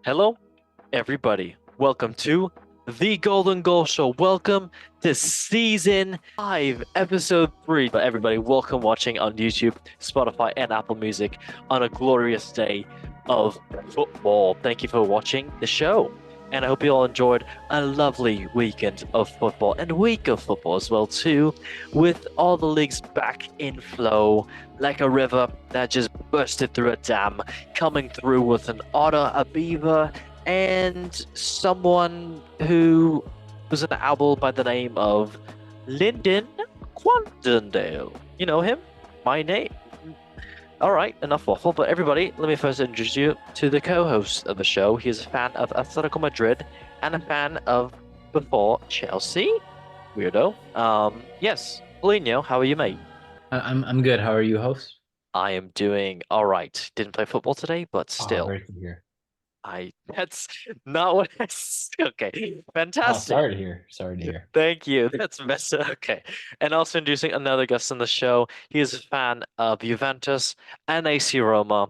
Hello, everybody. Welcome to the Golden Goal Show. Welcome to season 5, episode 3. But everybody, welcome watching on YouTube, Spotify, and Apple Music on a glorious day of football. Thank you for watching the show. And I hope you all enjoyed a lovely weekend of football and week of football as well too, with all the leagues back in flow, like a river that just bursted through a dam, coming through with an otter, a beaver, and someone who was an owl by the name of Lyndon Quantendale. You know him? My name. All right, enough waffle. But everybody, let me first introduce you to the co-host of the show. He is a fan of Atletico Madrid and a fan of before Chelsea. Weirdo. Yes, Paulinho, how are you, mate? I'm good. How are you, host? I am doing all right. Didn't play football today, but Oh, still, great to hear. that's not what okay. Oh, Fantastic. sorry to hear. Sorry to hear. Thank you. That's best. Okay. And also introducing another guest on the show. He is a fan of Juventus and AC Roma.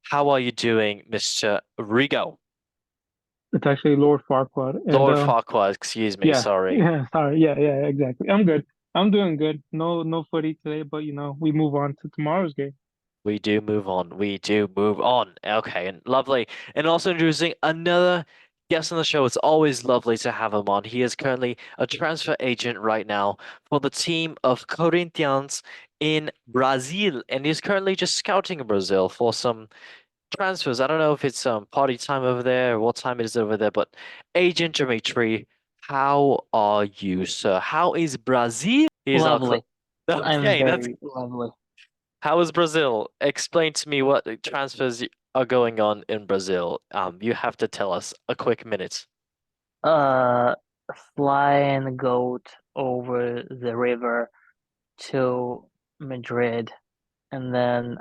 How are you doing, Mr. Rigo? It's actually Lord Farquaad. And Lord Farquaad, excuse me, yeah, sorry. yeah, sorry. Yeah, exactly. I'm good. I'm doing good. No footy today, but we move on to tomorrow's game. We do move on. We do move on. Okay, and lovely. And also introducing another guest on the show. It's always lovely to have him on. He is currently a transfer agent right now for the team of Corinthians in Brazil, and he's currently just scouting in Brazil for some transfers. I don't know if it's party time over there or what time it is over there, but Agent Dimitri, how are you, sir? How is Brazil? He's our Lovely. I'm okay, that's very lovely. how is Brazil? Explain to me what transfers are going on in Brazil. You have to tell us a quick minute. Uh, Flying goat over the river to Madrid, and then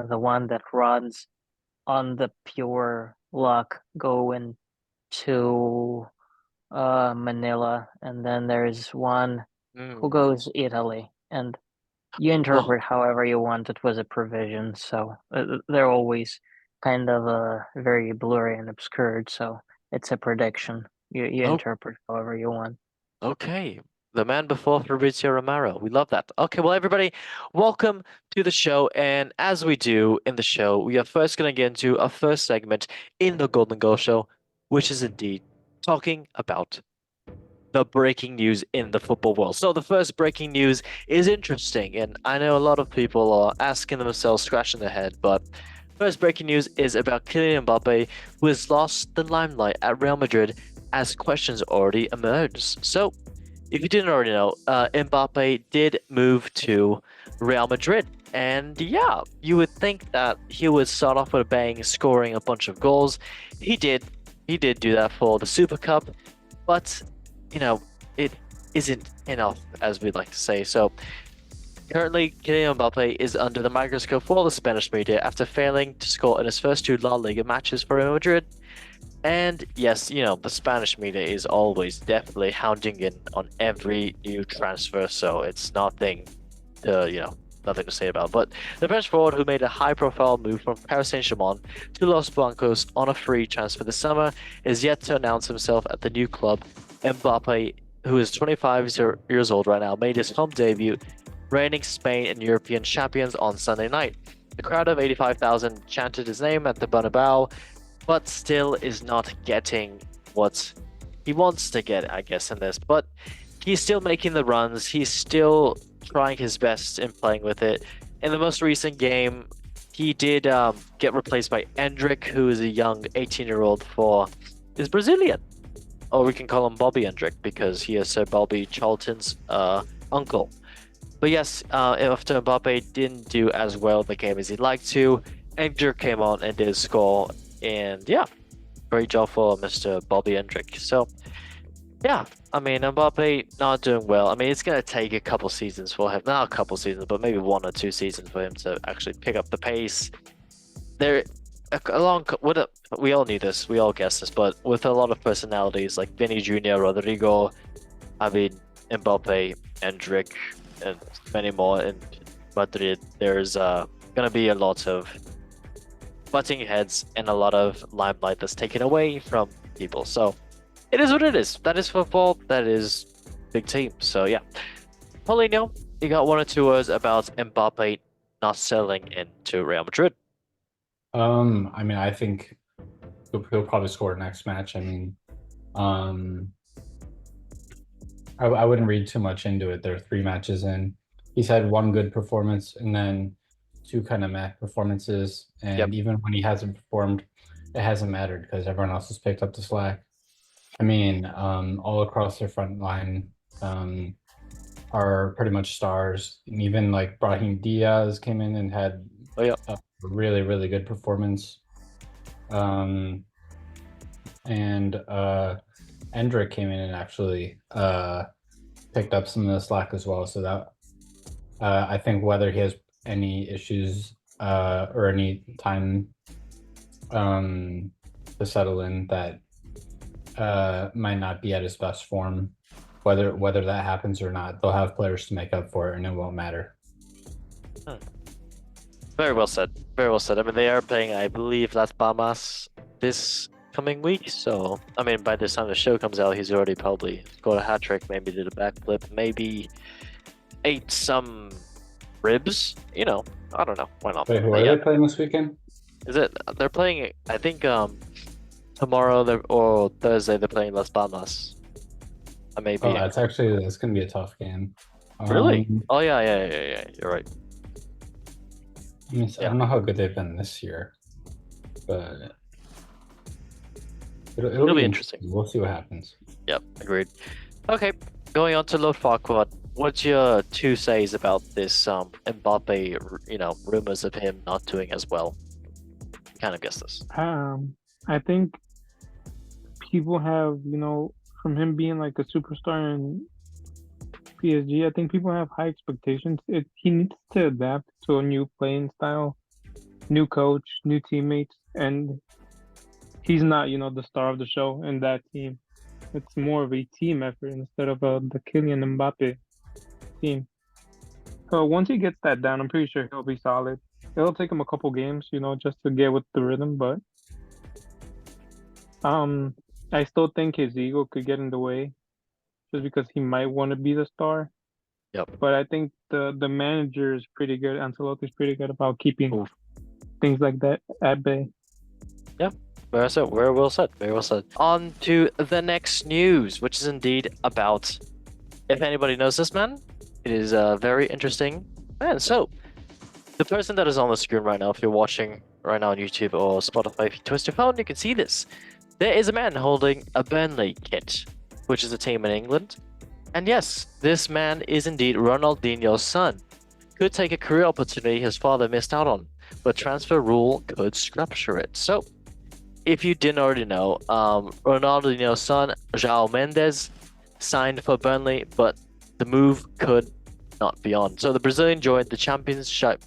the one that runs on the pure luck going to Manila, and then there's one who Mm. goes Italy, and you Oh, interpret however you want. It was a provision, so they're always kind of very blurry and obscured. So it's a prediction. You oh, interpret however you want. okay. The man before Fabrizio Romero. We love that. Okay, well, everybody, welcome to the show. And as we do in the show, we are first going to get into a first segment in the Golden Goal Show, which is indeed talking about the breaking news in the football world. So the first breaking news is interesting, and I know a lot of people are asking themselves, scratching their head, but first breaking news is about Kylian Mbappe, who has lost the limelight at Real Madrid as questions already emerged. So, if you didn't already know, Mbappe did move to Real Madrid. And yeah, you would think that he would start off with a bang, scoring a bunch of goals. He did. He did do that for the Super Cup, but you know, it isn't enough, as we'd like to say. So currently, Kylian Mbappe is under the microscope for the Spanish media after failing to score in his first two La Liga matches for Real Madrid. And yes, the Spanish media is always definitely hounding in on every new transfer, so it's nothing nothing to say about. But the French forward who made a high-profile move from Paris Saint-Germain to Los Blancos on a free transfer this summer is yet to announce himself at the new club. Mbappe, who is 25 years old right now, made his home debut, reigning Spain and European champions on Sunday night. The crowd of 85,000 chanted his name at the Bernabeu, but still is not getting what he wants to get, I guess, in this. But he's still making the runs. He's still trying his best in playing with it. In the most recent game, he did get replaced by Endrick, who is a young 18-year-old is Brazilian. Or we can call him Bobby Endrick because he is Sir Bobby Charlton's uncle. But yes, after Mbappe didn't do as well in the game as he'd like to, Endrick came on and did score. And yeah, great job for Mr. Bobby Endrick. So yeah, I mean, Mbappe not doing well. I mean, it's going to take a couple seasons for him. Not a couple seasons, but maybe 1 or 2 seasons for him to actually pick up the pace. There, we all knew this, we all guessed this, but with a lot of personalities like Vinny Jr., Rodrigo, I mean, Mbappe, Endrick, and many more in Madrid, there's going to be a lot of butting heads and a lot of limelight that's taken away from people. So it is what it is. That is football. That is big team. So yeah. Paulinho, you got one or two words about Mbappe not selling into Real Madrid. I mean, I think he'll probably score next match. I mean, I wouldn't read too much into it. There are 3 matches in. He's had 1 good performance and then 2 kind of meh performances. And Yep. even when he hasn't performed, it hasn't mattered because everyone else has picked up the slack. I mean, all across their front line are pretty much stars. And even like Brahim Diaz came in and had Oh yeah. a really, really good performance. And Endrick came in and actually picked up some of the slack as well. So that I think whether he has any issues or any time to settle in, that might not be at his best form. Whether that happens or not, they'll have players to make up for it, and it won't matter. Very well said. Very well said. I mean, they are playing, I believe, Las Palmas this coming week. So, I mean, by the time the show comes out, he's already probably scored a hat trick, maybe did a backflip, maybe ate some ribs. You know, I don't know. Why not? Wait, who But are yeah, they playing this weekend? is it? They're playing. I think tomorrow or Thursday they're playing Las Palmas. Maybe. Oh, that's gonna be a tough game. Really? Oh yeah. You're right. I don't know how good they've been this year, but it'll be be interesting. We'll see what happens. Yep, agreed. Okay, going on to Lord Farquaad. What's your 2 says about this Mbappe, rumors of him not doing as well? Kind of guess this. I think people have, from him being like a superstar in PSG, I think people have high expectations. He needs to adapt to a new playing style, new coach, new teammates, and he's not, the star of the show in that team. It's more of a team effort instead of the Kylian Mbappe team. So once he gets that down, I'm pretty sure he'll be solid. It'll take him a couple games, just to get with the rhythm, but I still think his ego could get in the way just because he might want to be the star. Yep. But I think the manager is pretty good. Ancelotti's pretty good about keeping things like that at bay. Yep. Very well said. Very well said. On to the next news, which is indeed about, if anybody knows this man, it is a very interesting man. So, the person that is on the screen right now, if you're watching right now on YouTube or Spotify, if you twist your phone, you can see this. There is a man holding a Burnley kit, which is a team in England. And yes, this man is indeed Ronaldinho's son. Could take a career opportunity his father missed out on, but transfer rule could structure it. So, if you didn't already know, Ronaldinho's son, João Mendes, signed for Burnley, but the move could not be on. So the Brazilian joined the championship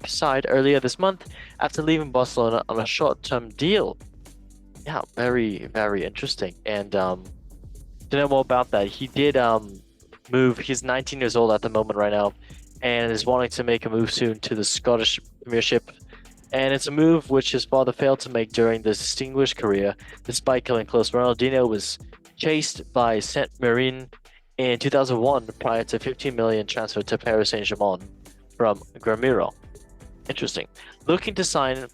side earlier this month after leaving Barcelona on a short-term deal. Yeah, very, very interesting. And to know more about that, he did move. He's 19 years old at the moment right now, and is wanting to make a move soon to the Scottish Premiership. And it's a move which his father failed to make during this distinguished career, despite coming close. Ronaldinho was chased by Saint-Mirren in 2001 prior to 15 million transfer to Paris Saint-Germain from Gramiro. Interesting. Looking to sign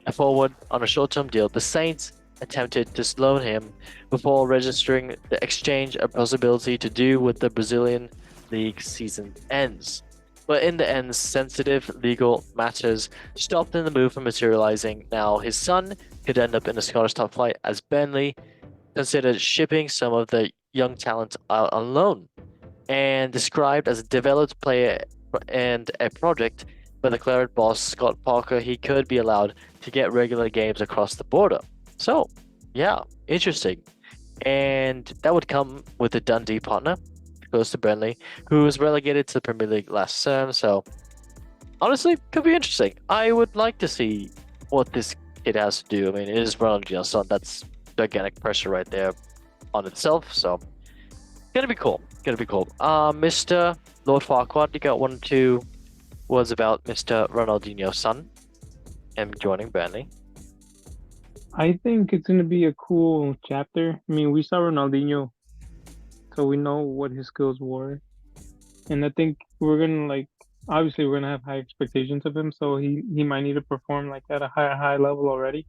a forward on a short-term deal, the Saints attempted to slow him before registering the exchange a possibility to do with the Brazilian League season ends. But in the end, sensitive legal matters stopped in the move from materializing. Now his son could end up in a Scottish top flight as Burnley considered shipping some of the young talent out on loan, and described as a developed player and a project by the Claret boss Scott Parker, he could be allowed to get regular games across the border. So, yeah, interesting. And that would come with a Dundee partner, goes to Burnley, who was relegated to the Premier League last term. So, honestly, could be interesting. I would like to see what this kid has to do. I mean, it is Ronaldinho's son. That's gigantic pressure right there on itself. So, gonna be cool. Mr. Lord Farquaad, you got 1 or 2 words about Mr. Ronaldinho's son? and joining Burnley. I think it's gonna be a cool chapter. I mean, we saw Ronaldinho, so we know what his skills were, and I think we're gonna like obviously we're gonna have high expectations of him, so he might need to perform like at a high level already.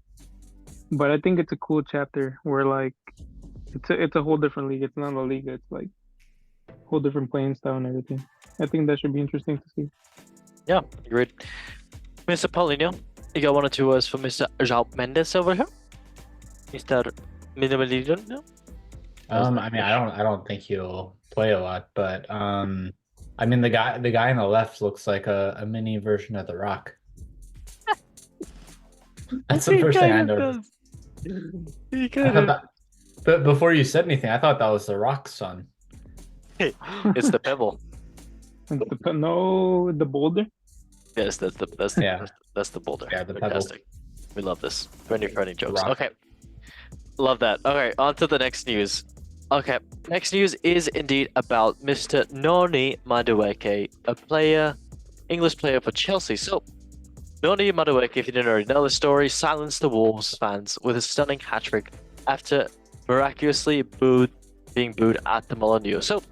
But I think it's a cool chapter where like it's a whole different league. It's not a Liga. It's like a whole different playing style and everything. I think that should be interesting to see. Yeah, agreed. Mr. Paulinho, you got one or two words for Mr. João Mendes over here? Mr. Minimalism? No? I mean, I don't think he'll play a lot, but I mean, the guy on the left looks like a mini version of The Rock. That's the first thing I noticed. He I kind thought of. that, but before you said anything, I thought that was The Rock's son. It's the pebble. No, the boulder. Yes, Yeah. that's the boulder. Yeah, the pebble. Fantastic. We love this. Friendly jokes. Rock. Okay. Love that. Okay, on to the next news. Okay, next news is indeed about Mr. Noni Madueke, English player for Chelsea. So, Noni Madueke, if you didn't already know the story, silenced the Wolves fans with a stunning hat-trick after miraculously being booed at the Molineux. So,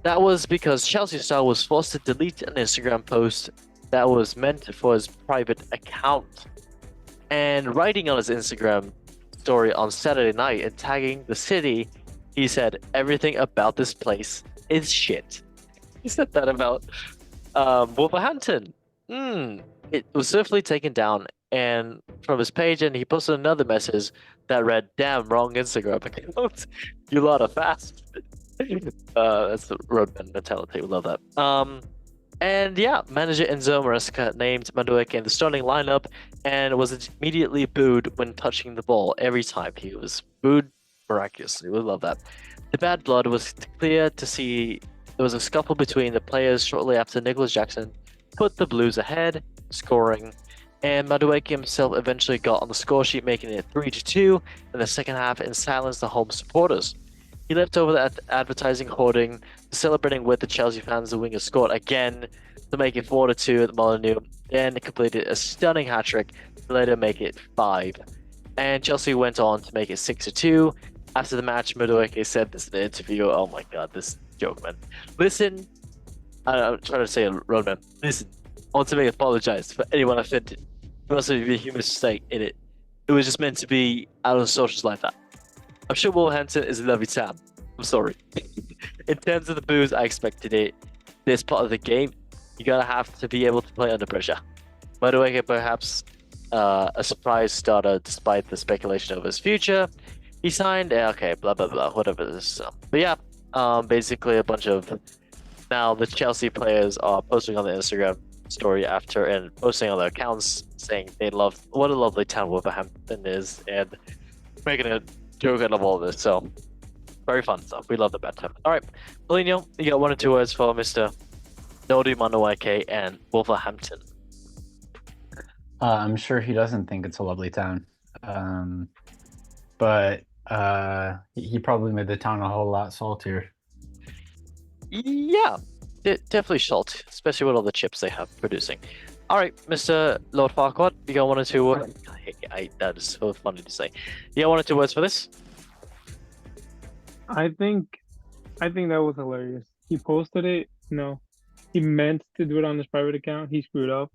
that was because Chelsea star was forced to delete an Instagram post that was meant for his private account. And writing on his Instagram story on Saturday night and tagging the city, he said, "Everything about this place is shit." He said that about Wolverhampton. It was swiftly taken down and from his page, and he posted another message that read, "Damn, wrong Instagram account. You lot are fast." That's the roadman mentality. We love that. And yeah, manager Enzo Maresca named Madueke in the starting lineup and was immediately booed when touching the ball. Every time he was booed miraculously. We love that. The bad blood was clear to see. There was a scuffle between the players shortly after Nicholas Jackson put the Blues ahead, scoring, and Madueke himself eventually got on the score sheet, making it 3-2 in the second half and silenced the home supporters. He left over the advertising hoarding, celebrating with the Chelsea fans. The winger scored again to make it 4-2 at the Molineux, then completed a stunning hat-trick to later make it 5. And Chelsea went on to make it 6-2. After the match, Madueke said this in an interview. Oh my god, this joke, man. Listen, I'm trying to say it, Roadman. Listen, I want to apologize for anyone offended. There must be a human mistake in it. It was just meant to be out on socials like that. I'm sure Wolverhampton is a lovely town. I'm sorry. In terms of the booze, I expected it. This part of the game, you gotta have to be able to play under pressure. Madueke perhaps a surprise starter despite the speculation of his future. He signed, okay, blah blah blah, whatever this. But yeah, basically a bunch of now the Chelsea players are posting on the Instagram story after and posting on their accounts saying they love what a lovely town Wolverhampton is and making a joke out of all this. So very fun stuff. We love the bad time. All right, Paulinho, you got one or two words for Mr. Nodi Madueke and Wolverhampton. I'm sure he doesn't think it's a lovely town, but he probably made the town a whole lot saltier. Yeah, definitely salt, especially with all the chips they have producing. All right, Mr. Lord Farquaad, you got one or two words? That is so funny to say. You got one or two words for this? I think that was hilarious. He posted it, he meant to do it on his private account. He screwed up.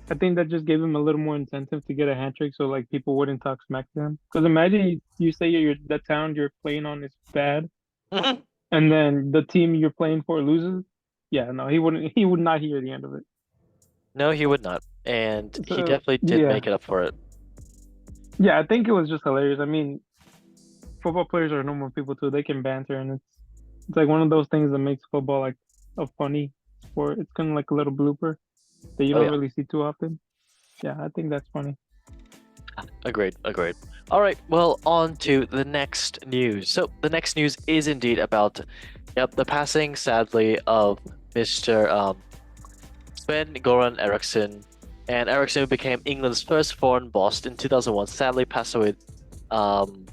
I think that just gave him a little more incentive to get a hat trick, so like people wouldn't talk smack to him. Because imagine you say the town you're playing on is bad, and then the team you're playing for loses. Yeah, no, he wouldn't. He would not hear the end of it. No, he would not, and he So, definitely did yeah. make it up for it. Yeah, I think it was just hilarious. I mean, football players are normal people too. They can banter, and it's like one of those things that makes football like a funny sport. It's kind of like a little blooper that you don't really see too often. Yeah, I think that's funny. Agreed. All right, well, on to the next news. So the next news is indeed about, the passing, sadly, of Mr. Sven-Goran Eriksson. And Eriksson, who became England's first foreign boss in 2001, sadly passed away.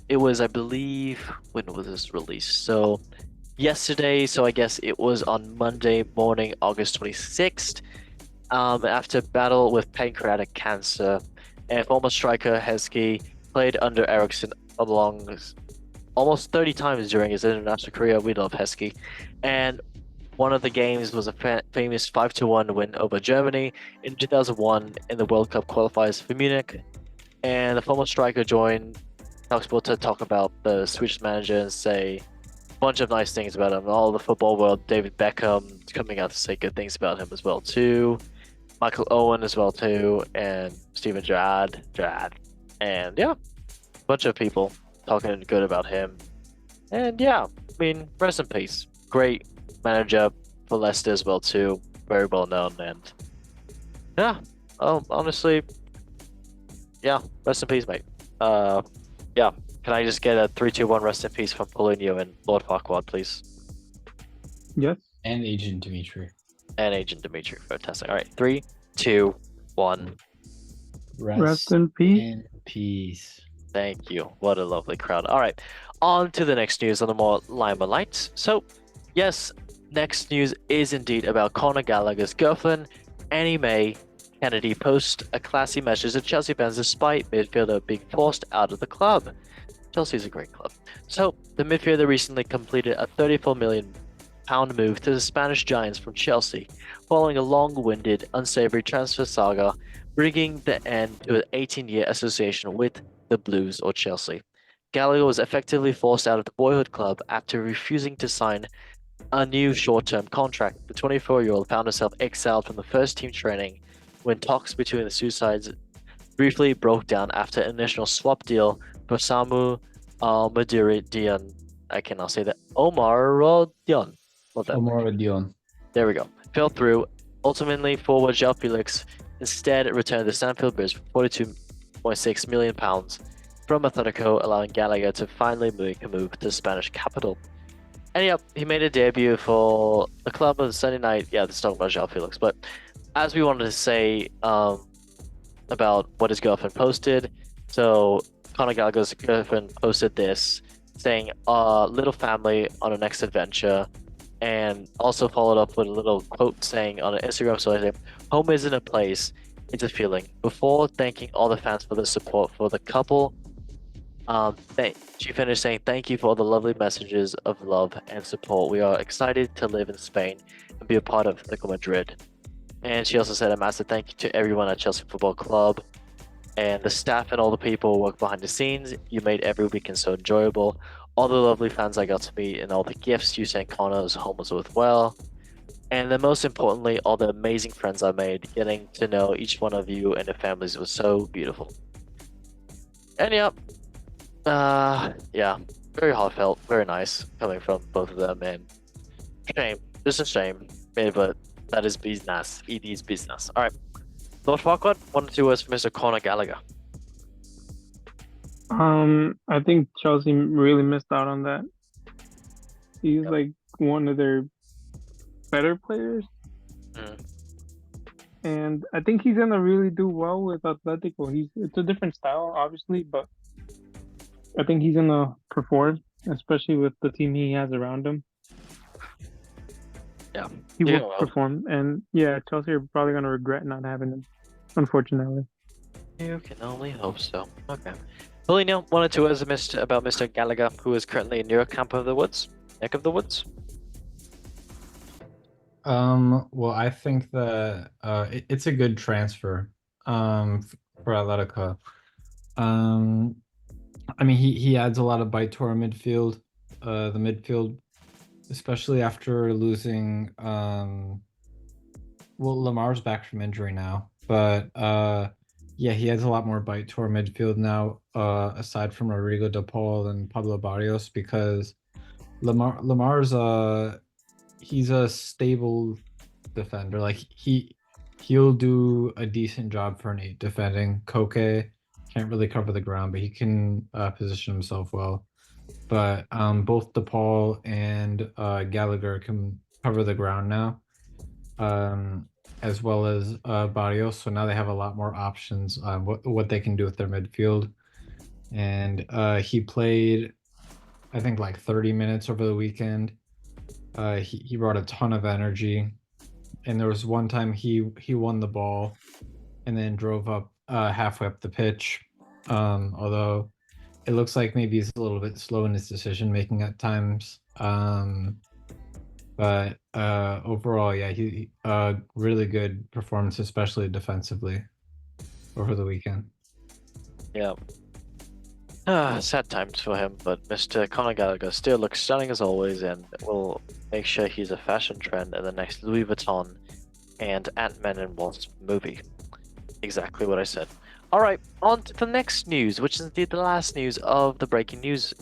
It was, I believe, when was this released? So yesterday, so I guess it was on Monday morning, August 26th. After battle with pancreatic cancer. and former striker Heskey played under Eriksson along almost 30 times during his international career. We love Heskey. And one of the games was a famous 5-1 win over Germany in 2001 in the World Cup qualifiers for Munich. And the former striker joined Talksport to talk about the Swedish manager and say a bunch of nice things about him. All the football world, David Beckham coming out to say good things about him as well too. Michael Owen as well too, and Steven Gerrard, and yeah, a bunch of people talking good about him. And yeah, I mean, rest in peace. Great manager for Leicester as well too, very well known, and yeah, honestly, yeah, rest in peace, mate. Yeah, can I just get a 3, 2, 1 rest in peace from Paulinho and Lord Farquaad, please? Yes. And Agent Dimitri. And Agent Dimitri, fantastic. All right, 3, 2, 1. Rest in peace. In peace. Thank you. What a lovely crowd. All right, on to the next news on the more limelight. So, yes, next news is indeed about Conor Gallagher's girlfriend, Annie Mae Kennedy, post a classy message to Chelsea fans despite midfielder being forced out of the club. Chelsea is a great club. So, the midfielder recently completed a £34 million move to the Spanish Giants from Chelsea, following a long-winded, unsavory transfer saga, bringing the end to an 18-year association with the Blues or Chelsea. Gallagher was effectively forced out of the boyhood club after refusing to sign a new short-term contract. The 24-year-old found herself exiled from the first team training when talks between the two sides briefly broke down after an initial swap deal for Samu Madiridian. I cannot say that. Omarodion. Omarodion. There we go. Fell through. Ultimately, forward João Felix instead returned to Stamford Bridge for £42.6 million from Atletico, allowing Gallagher to finally make a move to the Spanish capital. And yep, he made a debut for the club on Sunday night. Yeah, let's talk about João Felix. But as we wanted to say about what his girlfriend posted, so Conor Gallagher's girlfriend posted this saying, little family on a next adventure, and also followed up with a little quote saying on an Instagram story, home isn't a place, it's a feeling. Before thanking all the fans for the support for the couple, she finished saying, thank you for all the lovely messages of love and support. We are excited to live in Spain and be a part of Atletico Madrid. And she also said a massive thank you to everyone at Chelsea Football Club and the staff and all the people who work behind the scenes. You made every weekend so enjoyable. All the lovely fans I got to meet and all the gifts you sent Connor's home was with well. And then most importantly, all the amazing friends I made. Getting to know each one of you and your families was so beautiful. And yep, yeah, very heartfelt, very nice coming from both of them. And shame, just a shame, but that is business. It is business. All right, Lord Farquaad, 1 or 2 words for Mr. Conor Gallagher. I think Chelsea really missed out on that. He's like one of their better players. And I think he's gonna really do well with Atletico. It's a different style, obviously, but I think he's gonna perform, especially with the team he has around him. Yeah, he will perform, and yeah, Chelsea are probably gonna regret not having him, unfortunately. You can only hope so. Okay. Paulinho, 1 or 2 words about Mr. Gallagher, who is currently in your neck of the woods. Well, I think that it's a good transfer for Atletico. I mean, he adds a lot of bite to our midfield. The midfield, especially after losing. Well, Lamar's back from injury now, but yeah, he adds a lot more bite to our midfield now. Aside from Rodrigo De Paul and Pablo Barrios, because Lamar's he's a stable defender. Like he'll do a decent job for an 8 defending. Koke can't really cover the ground, but he can position himself well. But both DePaul and Gallagher can cover the ground now, as well as Barrios. So now they have a lot more options on what they can do with their midfield. And he played, I think, like 30 minutes over the weekend. He brought a ton of energy, and there was one time he won the ball and then drove up halfway up the pitch. Although it looks like maybe he's a little bit slow in his decision making at times. But overall, yeah, he really good performance, especially defensively over the weekend. Yeah. Sad times for him, but Mr. Conor Gallagher still looks stunning as always, and will make sure he's a fashion trend in the next Louis Vuitton and Ant-Man and Wasp movie. Exactly what I said. All right, on to the next news, which is indeed the last news of the breaking news.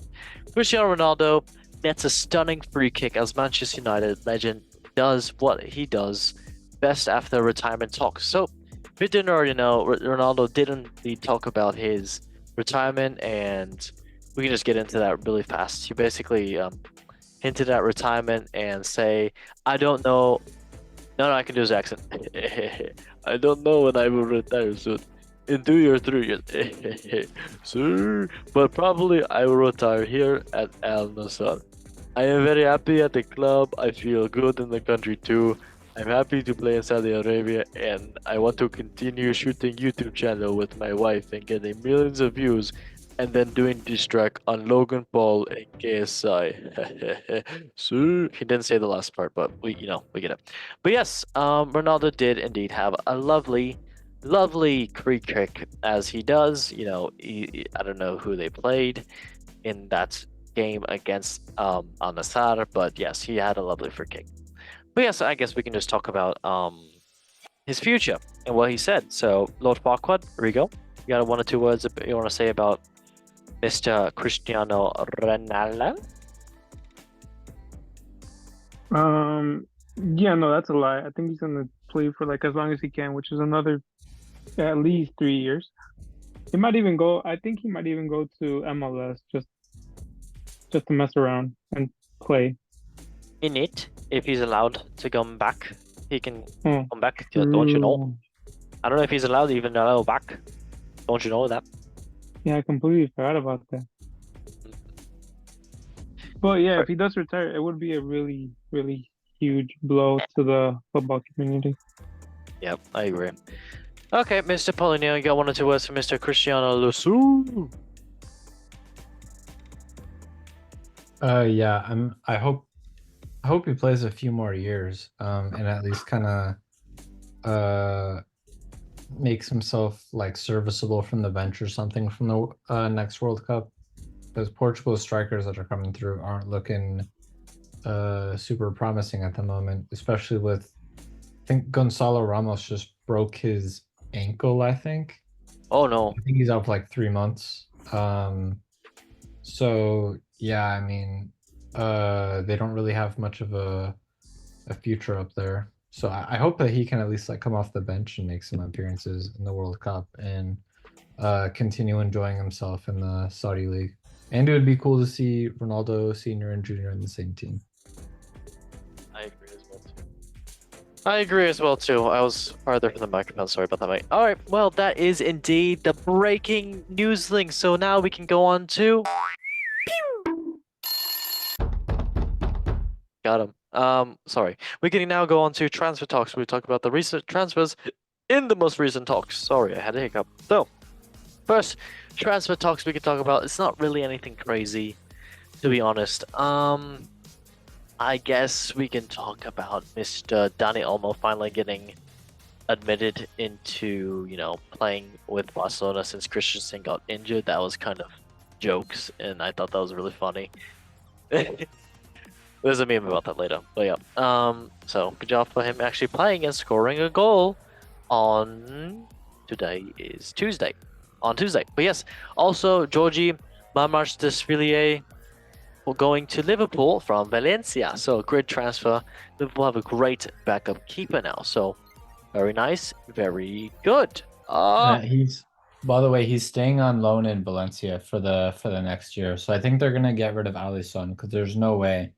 Cristiano Ronaldo nets a stunning free kick as Manchester United legend does what he does best after retirement talks. So, if you didn't already know, Ronaldo didn't really talk about his retirement, and we can just get into that really fast. He basically hinted at retirement and say, I don't know. No, I can do his accent. I don't know when I will retire soon. In 2 years, 3 years. Sir, but probably I will retire here at Al Nassr. I am very happy at the club. I feel good in the country too. I'm happy to play in Saudi Arabia, and I want to continue shooting YouTube channel with my wife and getting millions of views, and then doing diss track on Logan Paul and KSI. So he didn't say the last part, but we get it. But yes, Ronaldo did indeed have a lovely free kick, as he does. I don't know who they played in that game against Al Nassr, but yes, he had a lovely free kick. But yes, I guess we can just talk about his future and what he said. So, Lord Farquaad, Rigo, you got 1 or 2 words you want to say about Mr. Cristiano Ronaldo? Yeah, no, that's a lie. I think he's gonna play for like as long as he can, which is another at least 3 years. He might even go. I think he might even go to MLS just to mess around and play. In it, if he's allowed to come back, he can Oh, come back. Don't you know? true. I don't know if he's allowed even allowed back. Don't you know that? Yeah, I completely forgot about that. But yeah, if he does retire, it would be a really, really huge blow to the football community. Yep, I agree. Okay, Mr. Polino, you got 1 or 2 words for Mr. Cristiano Ronaldo? Yeah, I hope he plays a few more years, and at least kind of makes himself like serviceable from the bench or something from the next World Cup, because Portugal's strikers that are coming through aren't looking super promising at the moment, especially with, I think Gonzalo Ramos just broke his ankle, I think. Oh no. I think he's out for like 3 months. So yeah, I mean, they don't really have much of a future up there. So I hope that he can at least like come off the bench and make some appearances in the World Cup and continue enjoying himself in the Saudi League. And it would be cool to see Ronaldo Senior and Junior in the same team. I agree as well too. I was farther from the microphone. Sorry about that, mate. All right. Well, that is indeed the breaking news link. So now we can go on to. Got him. Sorry. We can now go on to transfer talks. We talk about the recent transfers in the most recent talks. Sorry, I had a hiccup. So, first transfer talks we can talk about. It's not really anything crazy, to be honest. I guess we can talk about Mr. Dani Olmo finally getting admitted into, playing with Barcelona since Christensen got injured. That was kind of jokes, and I thought that was really funny. There's a meme about that later, but yeah. So good job for him actually playing and scoring a goal on today is Tuesday. On Tuesday. But yes, also Georgie Marmarch-Desvilliers going to Liverpool from Valencia. So a great transfer. Liverpool have a great backup keeper now. So very nice, very good. By the way, he's staying on loan in Valencia for the next year. So I think they're gonna get rid of Alisson because there's no way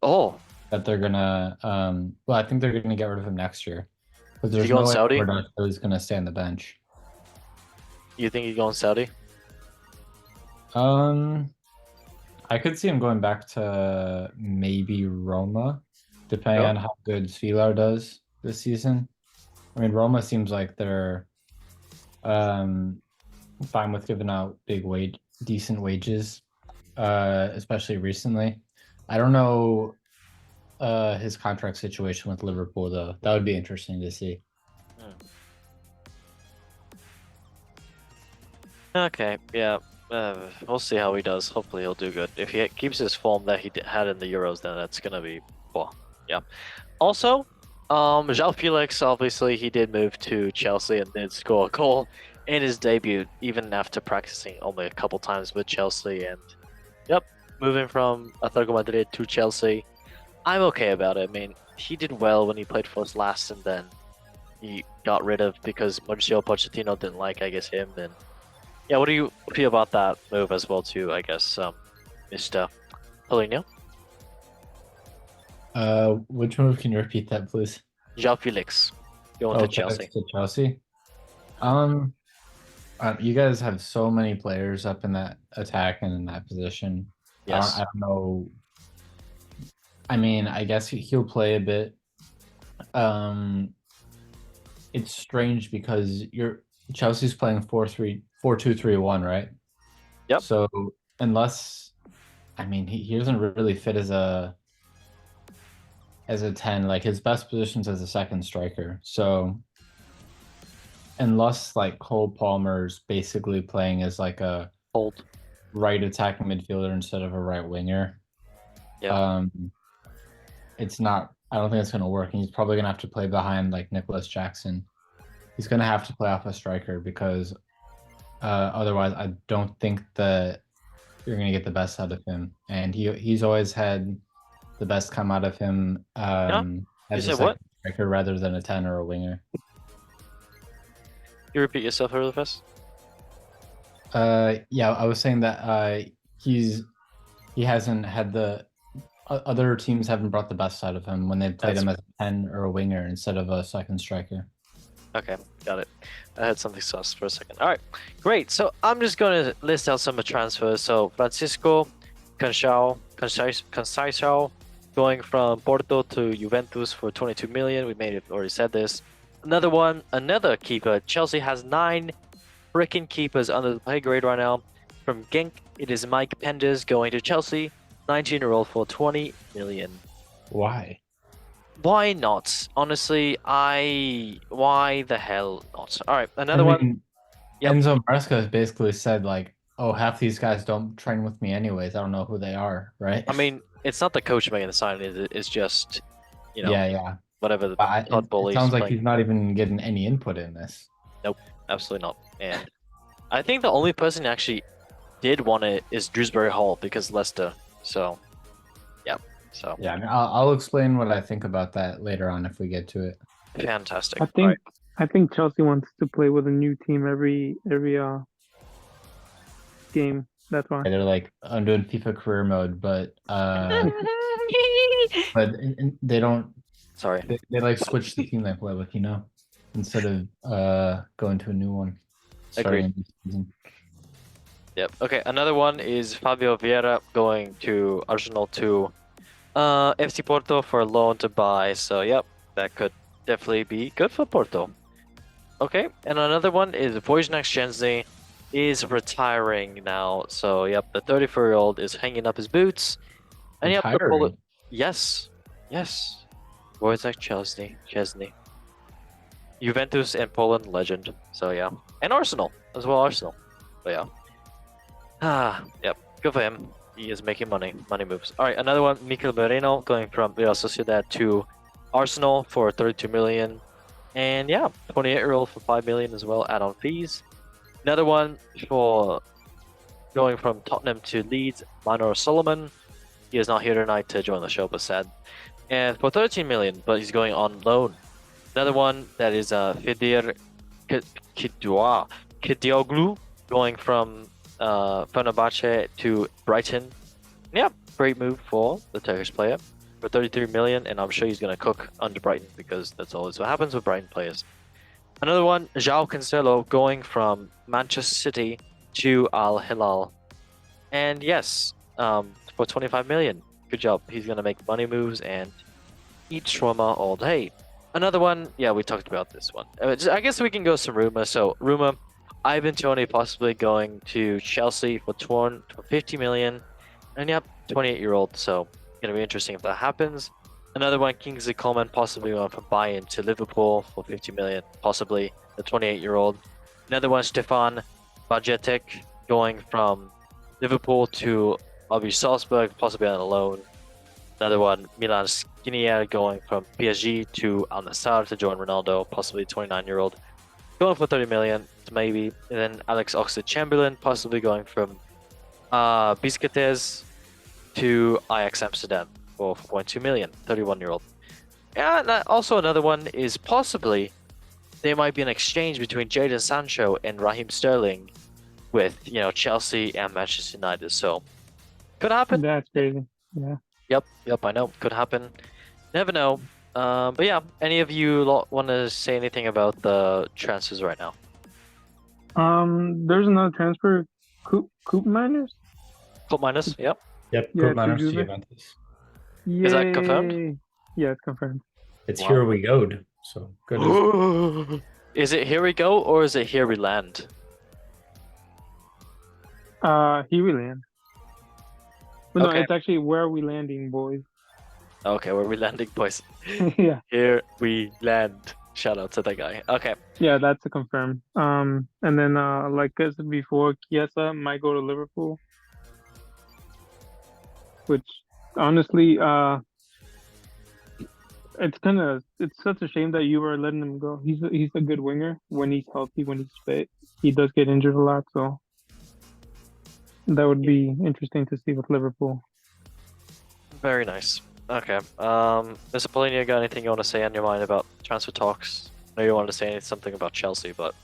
that they're gonna well, I think they're gonna get rid of him next year. Because there's no way Saudi? he's gonna stay on the bench. You think he's going Saudi? I could see him going back to maybe Roma, depending on how good Svilar does this season. I mean, Roma seems like they're fine with giving out decent wages, especially recently. I don't know his contract situation with Liverpool though. That would be interesting to see. Okay, yeah. We'll see how he does. Hopefully he'll do good. If he keeps his form that he had in the Euros, then that's gonna be, well, yeah. Also, João Felix, obviously he did move to Chelsea and did score a goal in his debut, even after practicing only a couple times with Chelsea. And yep, moving from Atletico Madrid to Chelsea, I'm okay about it. I mean, he did well when he played for us last, and then he got rid of because Mauricio Pochettino didn't like, I guess, him. And yeah, what do you feel about that move as well, too? I guess, Mr. Paulinho? Which move? Can you repeat that, please? João Felix going to Chelsea. To Chelsea. You guys have so many players up in that attack and in that position. Yes. I don't know. I mean, I guess he'll play a bit. It's strange because Chelsea's playing 4-2-3-1, right? Yep. So unless, I mean, he doesn't really fit as a 10. Like his best position's as a second striker. So unless like Cole Palmer's basically playing as like a Hold. right attacking midfielder instead of a right winger, it's not. I don't think it's going to work. And he's probably going to have to play behind like Nicholas Jackson. He's going to have to play off a striker because otherwise, I don't think that you're going to get the best out of him. And he's always had the best come out of him as a second striker rather than a 10 or a winger. You repeat yourself really fast? Yeah, I was saying that he hasn't had the other teams haven't brought the best out of him when they played him as a 10 or a winger instead of a second striker. Okay, got it. I had something sus for a second. All right, great. So I'm just going to list out some of the transfers. So Francisco Conceição going from Porto to Juventus for 22 million. We already said this. Another keeper. Chelsea has 9 freaking keepers under the pay grade right now. From Genk, it is Mike Penders going to Chelsea, 19-year-old for 20 million. Why? Why not? Honestly, why the hell not? All right, another one. Yep. Enzo Maresca has basically said like, "Oh, half these guys don't train with me anyways. I don't know who they are." Right? I mean, it's not the coach making the signing. It's just, yeah. Whatever the Todd Bowley. It sounds like he's not even getting any input in this. Nope, absolutely not. And I think the only person who actually did want it is Dewsbury Hall because Leicester. So, yeah. So yeah, I mean, I'll explain what I think about that later on if we get to it. Fantastic. I think Chelsea wants to play with a new team every game. That's why they're like, I'm doing FIFA career mode, but they don't. Sorry. They like switch the team they play with, instead of going to a new one. Agreed. Yep. Okay. Another one is Fabio Vieira going to Arsenal to FC Porto for a loan to buy. So yep, that could definitely be good for Porto. Okay, and another one is Wojciech Szczęsny is retiring now. So yep, the 34-year-old is hanging up his boots. And yep, yes, Wojciech Szczęsny, Juventus and Poland legend. So yeah, and Arsenal as well. But yeah, yep, good for him. He is making money moves. All right, another one, Mikel Merino going from Real Sociedad to Arsenal for 32 million. And yeah, 28-year-old for 5 million as well, add-on fees. Another one for going from Tottenham to Leeds, Manor Solomon. He is not here tonight to join the show, but sad. And for 13 million, but he's going on loan. Another one that is Fidir Kedioglu going from Fenerbahce to Brighton. Yeah, great move for the Turkish player for 33 million, and I'm sure he's going to cook under Brighton because that's always what happens with Brighton players. Another one, João Cancelo going from Manchester City to Al Hilal. And yes, for 25 million. Good job. He's going to make money moves and eat shawarma all day. Another one, yeah, we talked about this one. I guess we can go some rumor. So, rumor, Ivan Toney possibly going to Chelsea for 50 million. And yep, 28-year-old. So gonna be interesting if that happens. Another one, Kingsley Coman possibly going from Bayern to Liverpool for 50 million, possibly the 28-year-old. Another one, Stefan Bajetic going from Liverpool to RB Salzburg, possibly on a loan. Another one, Milan Skriniar going from PSG to Al Nassr to join Ronaldo, possibly 29-year-old, going for 30 million maybe. And then Alex Oxlade-Chamberlain possibly going from Biscates to Ajax Amsterdam for 4.2 million, 31-year-old. And also another one is possibly there might be an exchange between Jadon Sancho and Raheem Sterling with, Chelsea and Manchester United. So could happen. That's crazy. Yeah. Yep, I know. Could happen. Never know. But yeah, any of you want to say anything about the transfers right now? There's another transfer, Coop Miners. Coop Miners, yep. Yep, Yeah, Coop Miners to Juve. Juventus. Is that confirmed? Yay. Yeah, it's confirmed. It's Wow. here we go. So good. Is it here we go or is it here we land? Here we land. But no, Okay. it's actually where we landing, boys. Okay, where we landing, boys? Yeah. Here we land. Shout out to that guy. Okay. Yeah, that's a confirm. And then like I said before, Chiesa might go to Liverpool. Which honestly, it's such a shame that you were letting him go. He's a good winger when he's healthy, when he's fit. He does get injured a lot, so that would be interesting to see with Liverpool. Very nice. Okay. Mr. Polino, got anything you want to say on your mind about transfer talks? I know you wanted to say something about Chelsea, but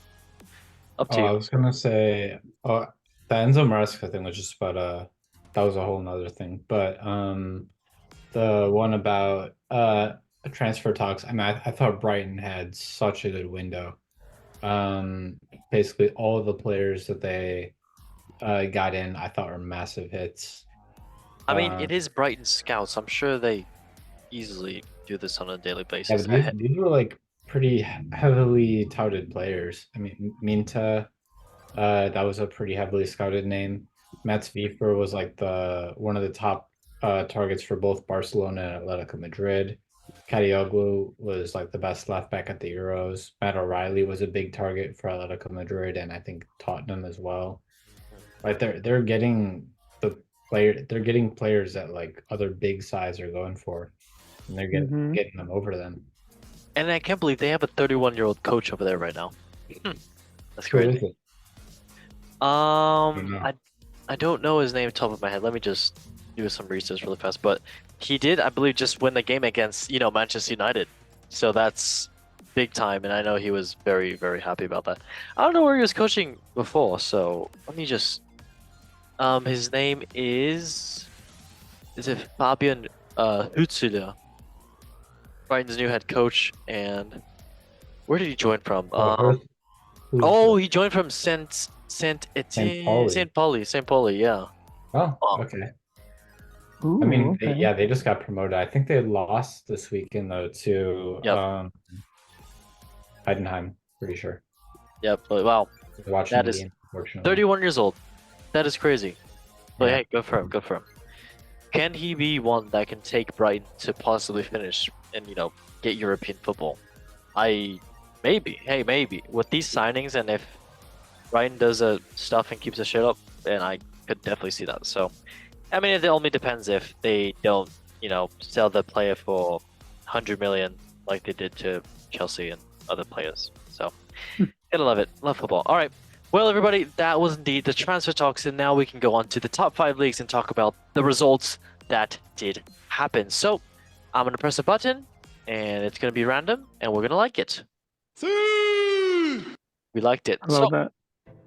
up to I you. was gonna say, the Enzo Maresca thing was just about that was a whole nother thing. But the one about transfer talks. I mean, I thought Brighton had such a good window. Basically all of the players that they got in, I thought were massive hits. I mean, it is Brighton scouts. I'm sure they easily do this on a daily Yeah, basis. but these were like pretty heavily touted players. I mean, Minta, that was a pretty heavily scouted name. Mats Wiefer was like one of the top targets for both Barcelona and Atletico Madrid. Kadioglu was like the best left back at the Euros. Matt O'Reilly was a big target for Atletico Madrid and I think Tottenham as well. Like they're getting players that like other big sides are going for, and they're getting them over them. And I can't believe they have a 31-year-old coach over there right now. That's Who is crazy. it? I don't know his name top of my head. Let me just do some research really fast. But he did, I believe, just win the game against, Manchester United. So that's big time, and I know he was very, very happy about that. I don't know where he was coaching before, so let me just. His name is it Fabian Hutzler, Brighton's new head coach, and where did he join from? He joined from Saint Pauli, yeah. Oh, Oh. okay. Ooh, I mean, okay. they just got promoted. I think they lost this weekend though to Yep. Heidenheim. Pretty sure. Yep. But wow, I was watching That the is game, unfortunately. 31 years old. That is crazy. But Yeah. hey, good for him. Good for him. Can he be one that can take Brighton to possibly finish and get European football? Maybe. Hey, maybe with these signings, and if Brighton does stuff and keeps the shit up, then I could definitely see that. So, I mean, it only depends if they don't, sell the player for 100 million like they did to Chelsea and other players. So, gotta love it. Love football. All right. Well, everybody, that was indeed the transfer talks, and now we can go on to the top 5 leagues and talk about the results that did happen. So, I'm gonna press a button, and it's gonna be random, and we're gonna like it. We liked it. I love that.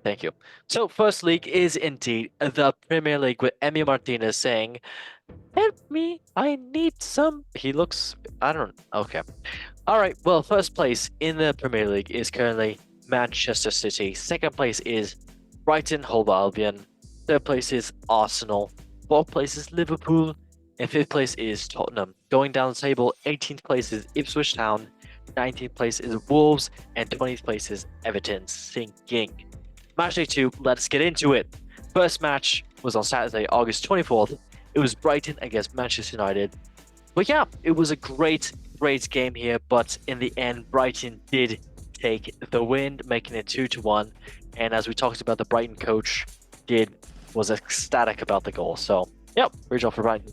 Thank you. So, first league is indeed the Premier League with Emi Martinez saying, "Help me, I need some." He looks, I don't know. Okay. All right. Well, first place in the Premier League is currently Manchester City. Second place is Brighton Hove Albion. Third place is Arsenal. Fourth place is Liverpool. And fifth place is Tottenham. Going down the table, 18th place is Ipswich Town. 19th place is Wolves. And 20th place is Everton, sinking. Match day 2, let's get into it. First match was on Saturday, August 24th. It was Brighton against Manchester United. But yeah, it was a great game here. But in the end, Brighton did take the win, making it 2-1. And as we talked about, the Brighton coach was ecstatic about the goal. So, yep, great job for Brighton.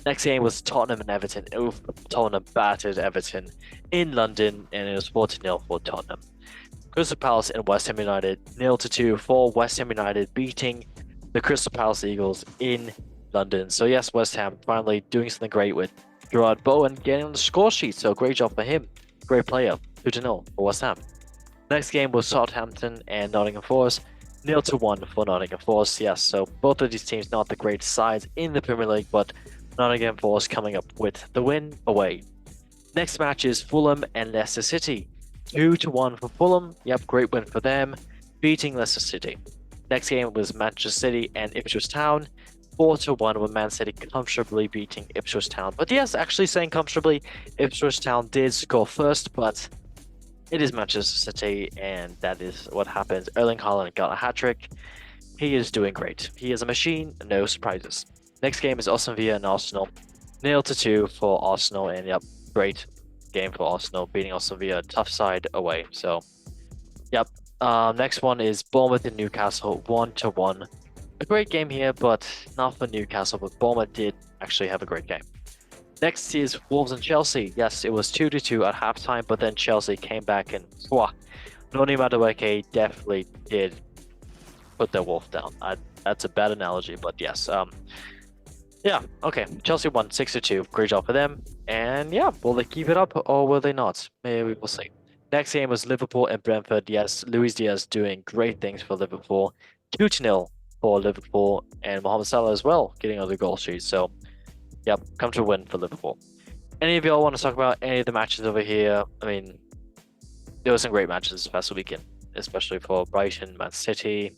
Next game was Tottenham and Everton. Oof, Tottenham battered Everton in London, and it was 4-0 for Tottenham. Crystal Palace and West Ham United, 0-2 for West Ham United, beating the Crystal Palace Eagles in London. So yes, West Ham finally doing something great with Gerard Bowen getting on the score sheet. So great job for him. Great player. 2-0 for West Ham. Next game was Southampton and Nottingham Forest. 0-1 for Nottingham Forest. Yes, so both of these teams not the greatest sides in the Premier League, but Nottingham Forest coming up with the win away. Next match is Fulham and Leicester City. 2-1 for Fulham. Yep, great win for them, beating Leicester City. Next game was Manchester City and Ipswich Town. 4-1 with Man City comfortably beating Ipswich Town. But yes, actually saying comfortably, Ipswich Town did score first, but it is Manchester City, and that is what happens. Erling Haaland got a hat-trick. He is doing great. He is a machine, no surprises. Next game is Aston Villa and Arsenal. 0-2 for Arsenal, and yep, great game for Arsenal, beating Aston Villa, tough side away. So, yep. Next one is Bournemouth and Newcastle, 1-1. A great game here, but not for Newcastle, but Bournemouth did actually have a great game. Next is Wolves and Chelsea. Yes, it was 2-2 at halftime, but then Chelsea came back and Noni Madueke definitely did put their wolf down. That's a bad analogy, but yes. Yeah, okay. Chelsea won 6-2. Great job for them. And yeah, will they keep it up or will they not? Maybe we will see. Next game was Liverpool and Brentford. Yes, Luis Diaz doing great things for Liverpool. 2-0 for Liverpool, and Mohamed Salah as well getting on the goal sheet. So, yep, come to a win for Liverpool. Any of y'all want to talk about any of the matches over here? I mean, there were some great matches this past weekend, especially for Brighton, Man City,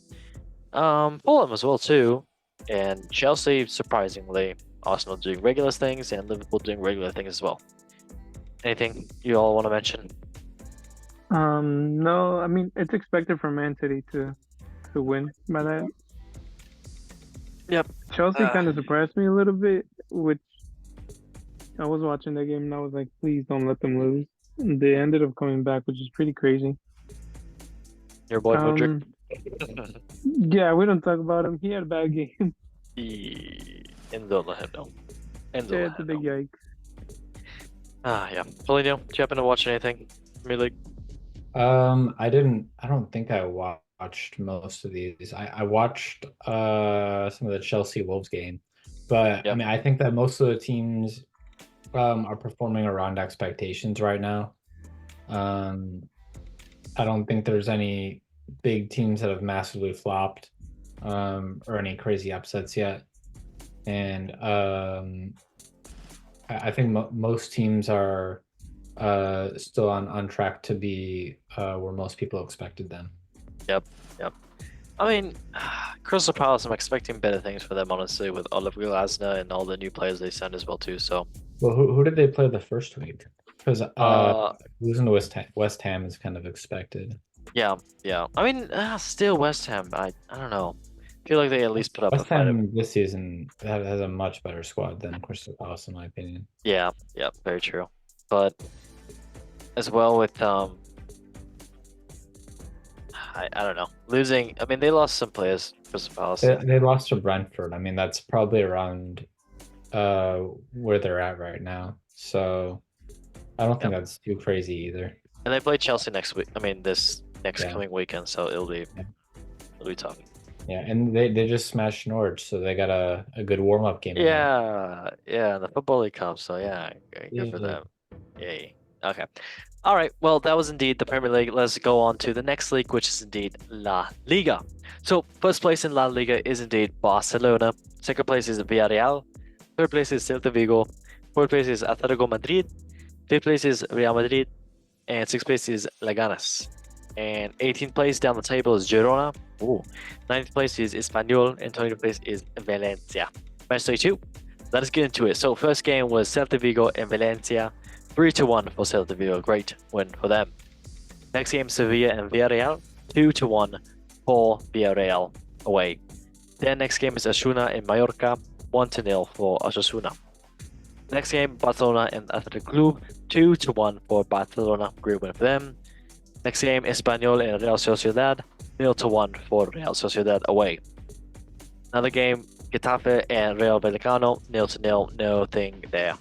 Fulham as well too. And Chelsea, surprisingly, Arsenal doing regular things and Liverpool doing regular things as well. Anything you all want to mention? No, I mean it's expected for Man City to win by that. Yep. Chelsea kind of surprised me a little bit, which I was watching that game and I was like, please don't let them lose. And they ended up coming back, which is pretty crazy. Your boy Mudryk. Yeah, we don't talk about him. He had a bad game. And don't let him know. And Yeah, it's a big yikes. Yeah. Paulinho, do you happen to watch anything? Premier League? I don't think I watched most of these. I watched some of the Chelsea Wolves game, but Yep. I mean I think that most of the teams are performing around expectations right now. I don't think there's any big teams that have massively flopped or any crazy upsets yet, and I think most teams are still on track to be where most people expected them. Yep. I mean, Crystal Palace, I'm expecting better things for them, honestly, with Oliver Glasner and all the new players they sent as well too. So, well, who did they play the first week? Because losing to West Ham is kind of expected. yeah. I mean, still West Ham. I don't know. I feel like they at least put up West a fight. Ham this season has a much better squad than Crystal Palace, in my opinion. Yeah, very true. But as well with I don't know, losing. I mean, they lost some players. Crystal Palace. They lost to Brentford. I mean, that's probably around where they're at right now. So I don't think that's too crazy either. And they play Chelsea next week. I mean, this next Yeah. coming weekend, so it'll be tough. Yeah, and they just smashed Norwich, so they got a good warm up game. Yeah, the Football League Cup. So yeah, good for them. Yay. Okay. All right. Well, that was indeed the Premier League. Let's go on to the next league, which is indeed La Liga. So first place in La Liga is indeed Barcelona. Second place is Villarreal. Third place is Celta Vigo. Fourth place is Atletico Madrid. Fifth place is Real Madrid. And sixth place is Leganes. And 18th place down the table is Girona. 9th place is Espanyol. And 20th place is Valencia. Match day 2. Let us get into it. So first game was Celta Vigo and Valencia. 3-1 for Celta Vigo. Great win for them. Next game, Sevilla and Villarreal. 2-1 for Villarreal away. Then next game is Osasuna in Mallorca, 1-0 for Osasuna. Next game, Barcelona and Athletic Club, 2-1 for Barcelona, great win for them. Next game, Espanyol and Real Sociedad, 0-1 for Real Sociedad away. Another game, Getafe and Real Vallecano, 0-0, nothing there.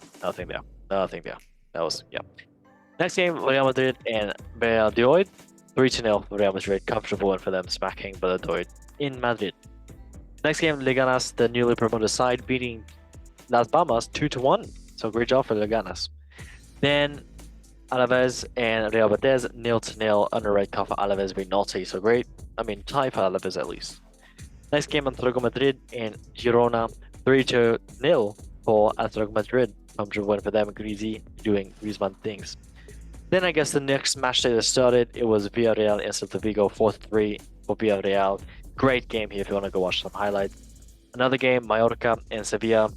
That was, yeah. Next game, Real Madrid and Valladolid, 3-0 for Real Madrid, comfortable win for them, smacking Valladolid in Madrid. Next game, Leganas, the newly promoted side, beating Las Palmas 2-1. So great job for Leganas. Then Alaves and Real Betis 0-0 under red card for Alaves being naughty. So great. I mean, tie for Alaves at least. Next game, Atletico Madrid and Girona 3-0 for Atletico Madrid. Comfortable win for them. Greasy doing Griezmann things. Then I guess the next match that started, it was Villarreal and Celta Vigo 4-3 for Villarreal. Great game here if you want to go watch some highlights. Another game, Mallorca and Sevilla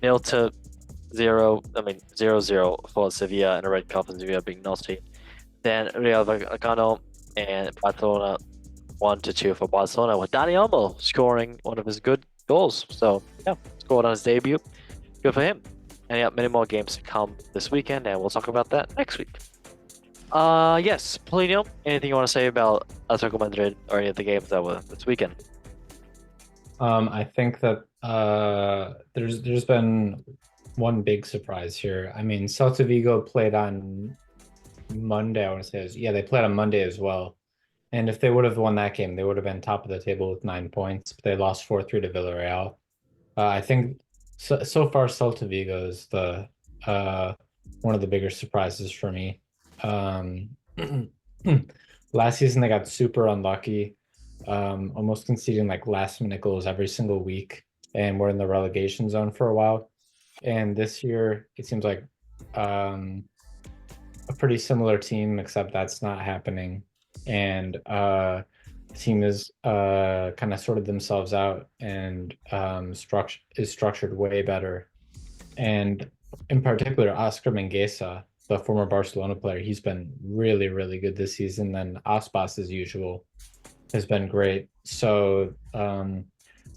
0-0. I mean 0-0 for Sevilla and a red card for Sevilla being naughty. Then Real Vallecano and Barcelona 1-2 for Barcelona with Dani Olmo scoring one of his good goals. So yeah, scored on his debut. Good for him. And yeah, many more games to come this weekend, and we'll talk about that next week. Yes, Paulinho, anything you want to say about Atletico Madrid or any of the games that were this weekend? I think that there's been one big surprise here. I mean, Celta Vigo played on Monday. I want to say yeah, they played on Monday as well. And if they would have won that game, they would have been top of the table with 9 points. But they lost 4-3 to Villarreal. I think so far Celta Vigo is the one of the bigger surprises for me. Last season they got super unlucky, almost conceding like last minute goals every single week, and we're in the relegation zone for a while. And this year it seems like a pretty similar team, except that's not happening. And the team is kind of sorted themselves out and is structured way better. And in particular, Oscar Mingueza, the former Barcelona player, he's been really, really good this season. And Aspas, as usual, has been great. So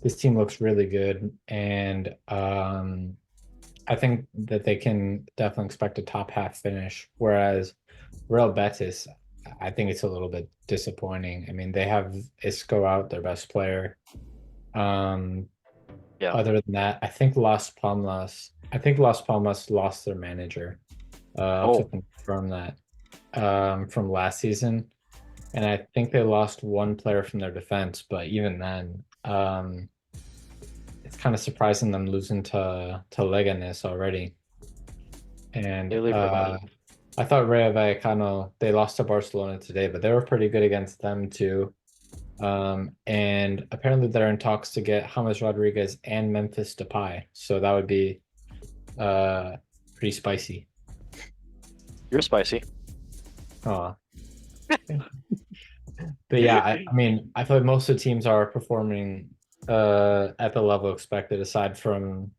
this team looks really good. And I think that they can definitely expect a top half finish. Whereas Real Betis, I think it's a little bit disappointing. I mean, they have Isco out, their best player. Yeah. Other than that, I think Las Palmas lost their manager. I'll have to confirm that from last season. And I think they lost one player from their defense, but even then, it's kind of surprising them losing to Leganes already. And I thought Rayo Vallecano, they lost to Barcelona today, but they were pretty good against them too. And apparently they're in talks to get James Rodriguez and Memphis Depay. So that would be pretty spicy. You're spicy. Oh. But yeah, I mean, I feel like most of the teams are performing at the level expected, aside from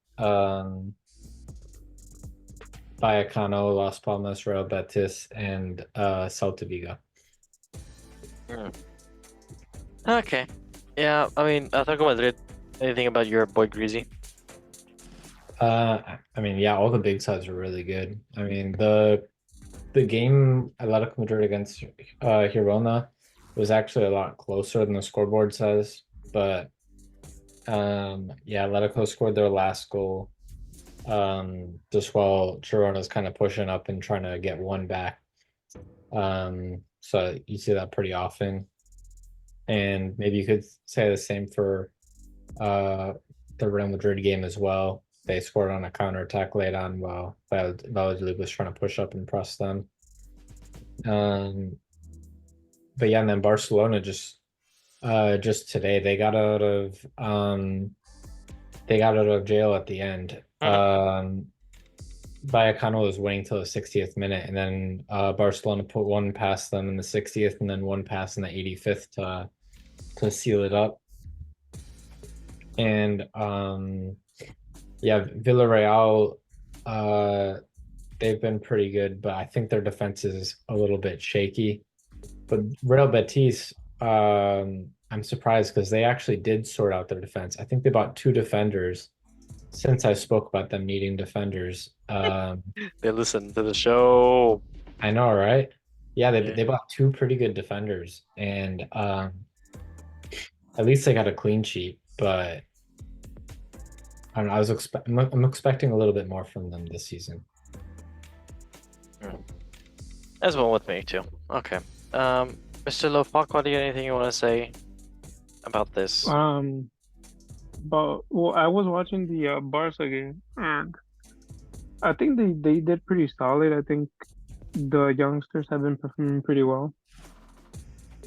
Vallecano, Las Palmas, Real Betis, and Celta Vigo. Okay. Yeah, I mean, Atletico Madrid, anything about your boy Greasy? I mean, yeah, all the big sides are really good. I mean, the game Atletico Madrid against Girona was actually a lot closer than the scoreboard says. But yeah, Atletico scored their last goal just while Girona's kind of pushing up and trying to get one back. So you see that pretty often. And maybe you could say the same for the Real Madrid game as well. They scored on a counterattack late on while Valladolid was trying to push up and press them. But yeah, and then Barcelona just today they got out of jail at the end. Vallecano was waiting till the 60th minute, and then Barcelona put one past them in the 60th, and then one pass in the 85th to seal it up. And yeah, Villarreal, they've been pretty good, but I think their defense is a little bit shaky. But Real Betis, I'm surprised because they actually did sort out their defense. I think they bought 2 defenders since I spoke about them needing defenders. They listen to the show. I know, right? Yeah, they Yeah. they bought 2 pretty good defenders, and at least they got a clean sheet. But I don't know, I'm expecting a little bit more from them this season. As well with me too. Okay. Mr. Lofak, do you anything you want to say about this? But well, I was watching the Barca game, and I think they did pretty solid. I think the youngsters have been performing pretty well.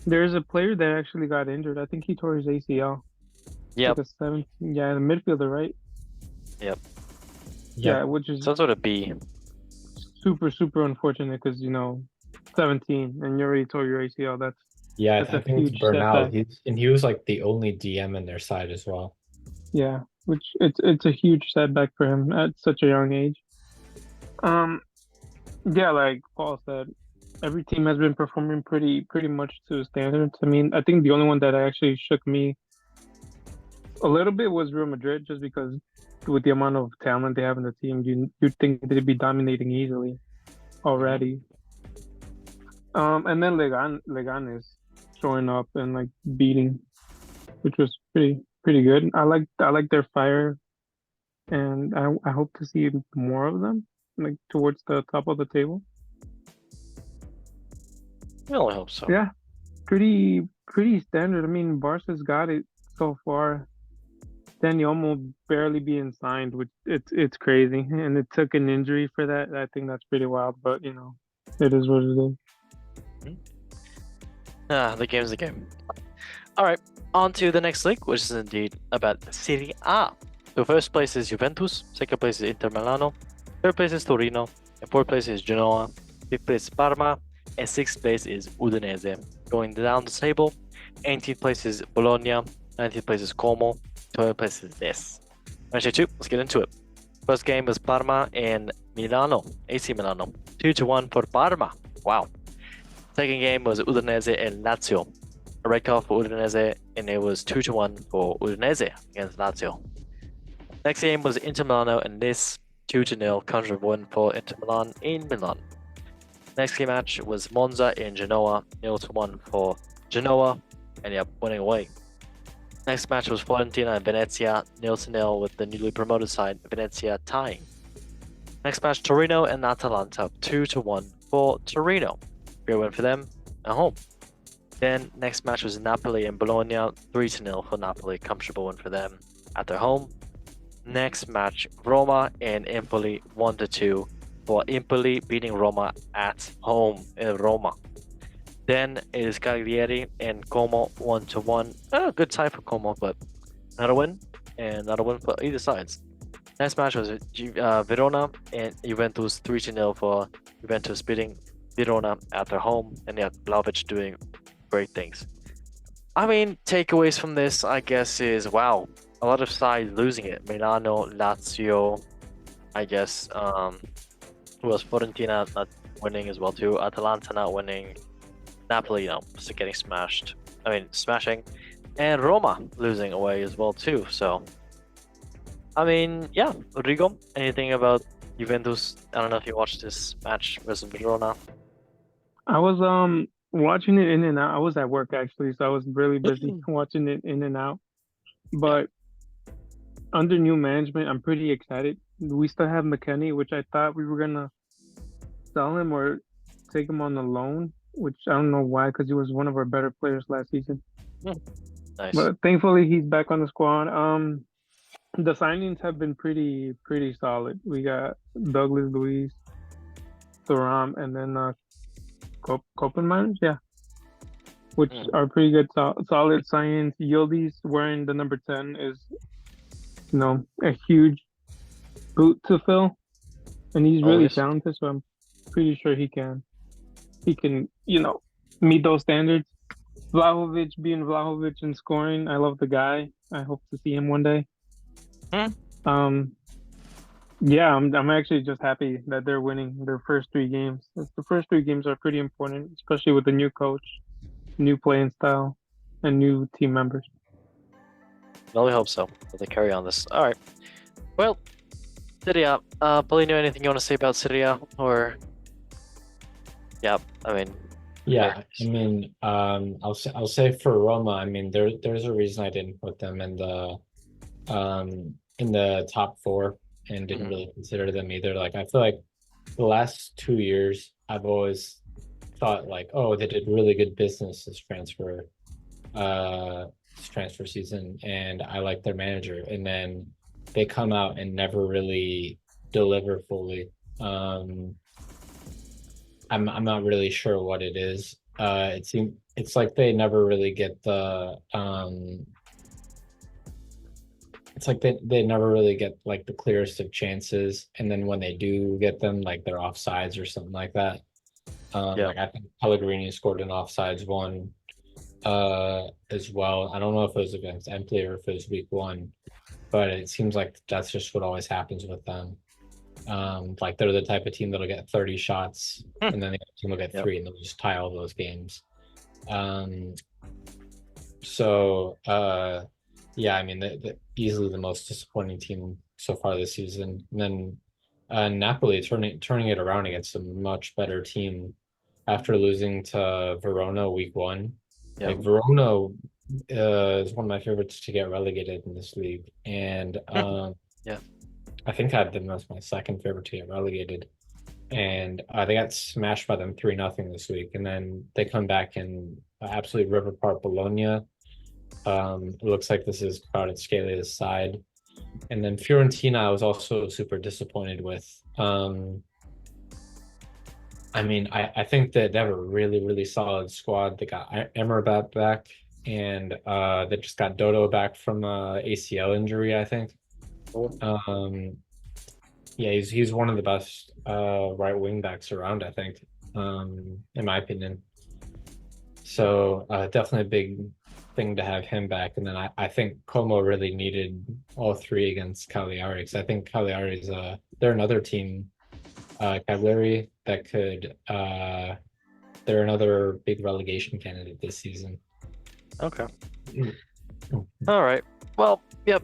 There's a player that actually got injured. I think he tore his ACL. Yep. Like a 7, yeah, the midfielder, right? Yep. Yeah, which is Some sort of B. super unfortunate because 17 and you already tore your ACL. Yeah, That's I a think it's huge Bernal. setback. He was like the only DM in their side as well. Yeah, which it's a huge setback for him at such a young age. Yeah, like Paul said, every team has been performing pretty much to standards. I mean, I think the only one that actually shook me a little bit was Real Madrid, just because with the amount of talent they have in the team, you'd think they'd be dominating easily already. And then Leganes showing up and like beating, which was pretty good. I like their fire, and I hope to see more of them, like towards the top of the table. I only hope so. Yeah, pretty standard. I mean, Barca's got it so far. Danny Olmo barely being signed, which it's crazy, and it took an injury for that. I think that's pretty wild, but it is what it is. The game's the game. All right, on to the next league, which is indeed about Serie A. So first place is Juventus, second place is Inter Milano, third place is Torino, and fourth place is Genoa, fifth place is Parma, and sixth place is Udinese. Going down the table, 18th place is Bologna, 19th place is Como, 12th place is this. Match 2, let's get into it. First game was Parma and Milano, AC Milano, 2-1 for Parma. Wow. Second game was Udinese and Lazio. A red card for Udinese, and it was 2-1 for Udinese against Lazio. Next game was Inter Milano and this 2-0 counter win for Inter Milan in Milan. Next game match was Monza and Genoa, 0-1 for Genoa, and winning away. Next match was Fiorentina and Venezia, 0-0 with the newly promoted side Venezia tying. Next match Torino and Atalanta, 2-1 for Torino. Great win for them at home. Then next match was Napoli and Bologna, 3-0 for Napoli, comfortable win for them at their home. Next match Roma and Empoli, 1-2 for Empoli, beating Roma at home in Roma. Then it is Cagliari and Como, 1-1. Good tie for Como, but not a win, and not a win for either sides. Next match was Verona and Juventus, 3-0 for Juventus, beating Verona at their home, and Vlahovic doing great things. I mean, takeaways from this, I guess, is wow, a lot of sides losing it. Milano, Lazio, I guess, who was Fiorentina not winning as well too. Atalanta not winning. Napoli, still getting smashed. I mean, smashing. And Roma losing away as well too. So, I mean, yeah. Rodrigo, anything about Juventus? I don't know if you watched this match versus Verona. I was watching it in and out. I was at work actually, so I was really busy watching it in and out. But under new management, I'm pretty excited. We still have McKennie, which I thought we were gonna sell him or take him on the loan, which I don't know why, because he was one of our better players last season. Nice. But thankfully, he's back on the squad. The signings have been pretty solid. We got Douglas Luiz, Thuram, and then Kopenmeiners, yeah, which are pretty good, solid signings. Yildiz wearing the number 10 is, a huge boot to fill, and he's really talented. So I'm pretty sure he can, meet those standards. Vlahovic being Vlahovic and scoring, I love the guy. I hope to see him one day. Yeah, I'm actually just happy that they're winning their first 3 games. The first 3 games are pretty important, especially with the new coach, new playing style. and new team members. Well, we hope so. That they carry on this. All right. Well, Serie A. Paulino, anything you want to say about Serie A? Or yeah, I mean, Yeah, I mean, I'll say for Roma, I mean, there's a reason I didn't put them in the top four and didn't really consider them either. Like, I feel like the last 2 years, I've always thought like, oh, they did really good business this transfer season, and I like their manager, and then they come out and never really deliver fully. I'm not really sure what it is. It's like they never really get the it's like they never really get like the clearest of chances, and then when they do get them, like they're offsides or something like that. Yeah. Like I think Pellegrini scored an offsides one as well. I don't know if it was against Empoli or if it was week one, but it seems like that's just what always happens with them. Like they're the type of team that'll get 30 shots and then the other team will get Yep. 3 and they'll just tie all those games. So yeah, I mean the easily the most disappointing team so far this season. And then Napoli turning it around against a much better team after losing to Verona week one. Yeah. Like Verona is one of my favorites to get relegated in this league, and Yeah. I think I had them as my second favorite to get relegated, and they got smashed by them 3-0 this week, and then they come back and absolutely rip apart Bologna. It looks like this is Kvaratskhelia side, and then Fiorentina I was also super disappointed with. I mean, I think that they have a really solid squad. They got Mbappe back, and they just got Dodo back from ACL injury, I think. Yeah, he's one of the best right wing backs around, I think, in my opinion. So definitely a big thing to have him back. And then I think Como really needed all three against Cagliari, because I think Cagliari is they're another team, Cagliari, that could they're another big relegation candidate this season. Okay. All right. Well, yep.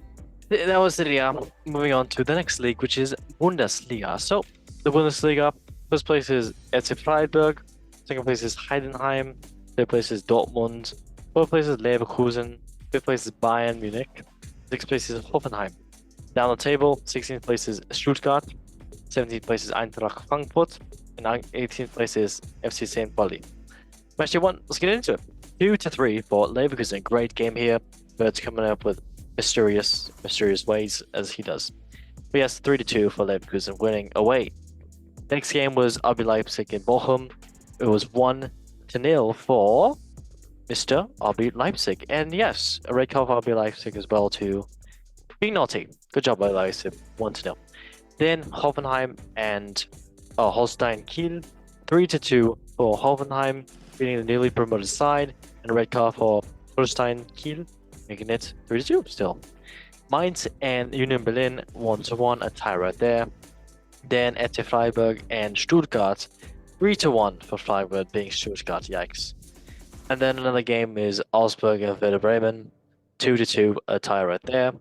That was Serie A. Moving on to the next league, which is Bundesliga. So, the Bundesliga, first place is FC Freiburg, second place is Heidenheim, third place is Dortmund, fourth place is Leverkusen, fifth place is Bayern Munich, sixth place is Hoffenheim. Down the table, 16th place is Stuttgart, 17th place is Eintracht Frankfurt, and 18th place is FC St. Pauli. Match day one, let's get into it. 2-3 for Leverkusen. Great game here. Bert's coming up with mysterious ways as he does. But yes, 3-2 for Leverkusen, winning away. Next game was RB Leipzig in Bochum. It was 1-0 for Mr. RB Leipzig. And yes, a red card for RB Leipzig as well too. Being naughty. Good job by Leipzig. 1-0. Then Hoffenheim and Holstein Kiel. 3-2 for Hoffenheim, beating the newly promoted side, and a red card for Holstein Kiel, making it 3-2 still. Mainz and Union Berlin 1-1, a tie right there. Then FC Freiburg and Stuttgart 3-1 for Freiburg, being Stuttgart, yikes. And then another game is Augsburg and Werder Bremen 2-2, a tie right there.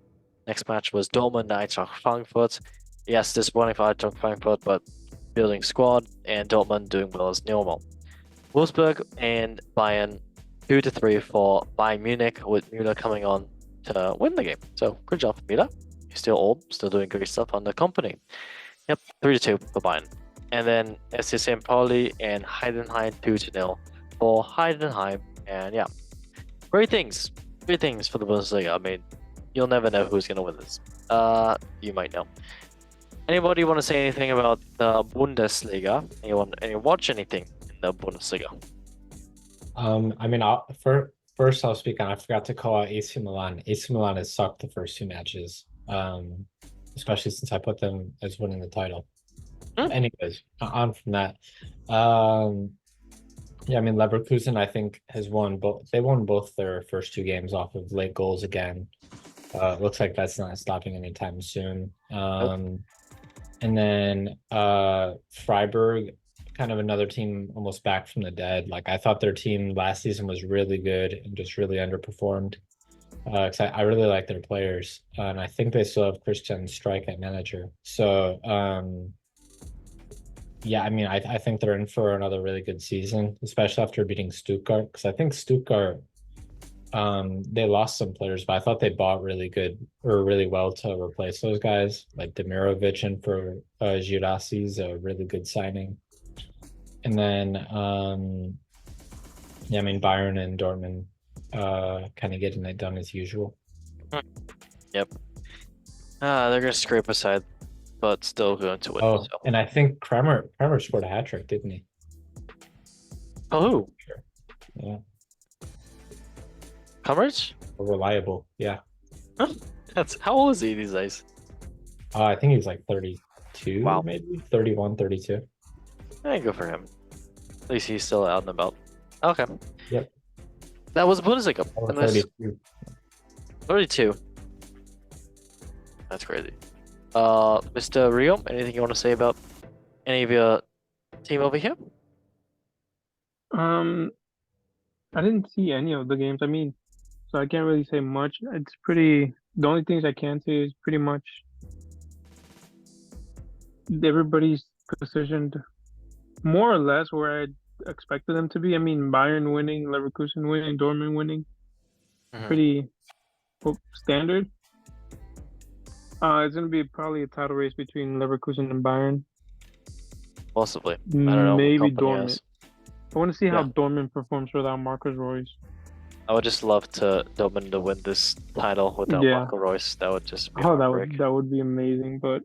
Next match was Dortmund and Eintracht Frankfurt. Yes, disappointing for Eintracht Frankfurt, but building squad, and Dortmund doing well as normal. Wolfsburg and Bayern 2-3 for Bayern Munich, with Müller coming on to win the game. So good job for Müller. He's still old, still doing great stuff on the company. Yep, 3-2 for Bayern. And then FC St. Pauli and Heidenheim 2-0 for Heidenheim. And yeah, great things for the Bundesliga. I mean, you'll never know who's gonna win this. You might know. Anybody want to say anything about the Bundesliga? Anyone watch anything in the Bundesliga? I mean, first I'll speak on. I forgot to call out AC Milan. AC Milan has sucked the first two matches, especially since I put them as winning the title. Anyways, on from that. Yeah, I mean, Leverkusen, I think, has won both. They won both their first two games off of late goals again. Looks like that's not stopping anytime soon. And then Freiburg kind of another team almost back from the dead. Like I thought their team last season was really good and just really underperformed. Because I really like their players, and I think they still have Christian Strike at manager. So yeah, I mean, I think they're in for another really good season, especially after beating Stuttgart. Because I think Stuttgart, they lost some players, but I thought they bought really good or really well to replace those guys, like Demirovic and for Girassi a really good signing. And then yeah, I mean Bayern and Dortmund kind of getting it done as usual. Yep. They're gonna scrape aside, but still going to win. Oh, So. and I think Kramer scored a hat trick, didn't he? Oh, who? Sure. Yeah, Coverage? reliable. Yeah. That's how old is he these days? I think he's like 32, Wow. maybe 31, 32. Hey, good for him. At least he's still out and about. Okay. Yep. That was Bundesliga. Or Unless 32. 32. That's crazy. Mr. Rio, anything you want to say about any of your team over here? I didn't see any of the games. I mean, so I can't really say much. It's pretty. The only things I can say is pretty much everybody's positioned more or less where I expected them to be. I mean, Bayern winning, Leverkusen winning, Dortmund winning, pretty standard. It's gonna be probably a title race between Leverkusen and Bayern. Possibly. I don't know. What Maybe company Dortmund. is. I want to see how Yeah. Dortmund performs without Marcus Royce. I would just love to Dortmund to win this title without Yeah. Marco Reus. That would just be Oh, heartbreak. that would be amazing, but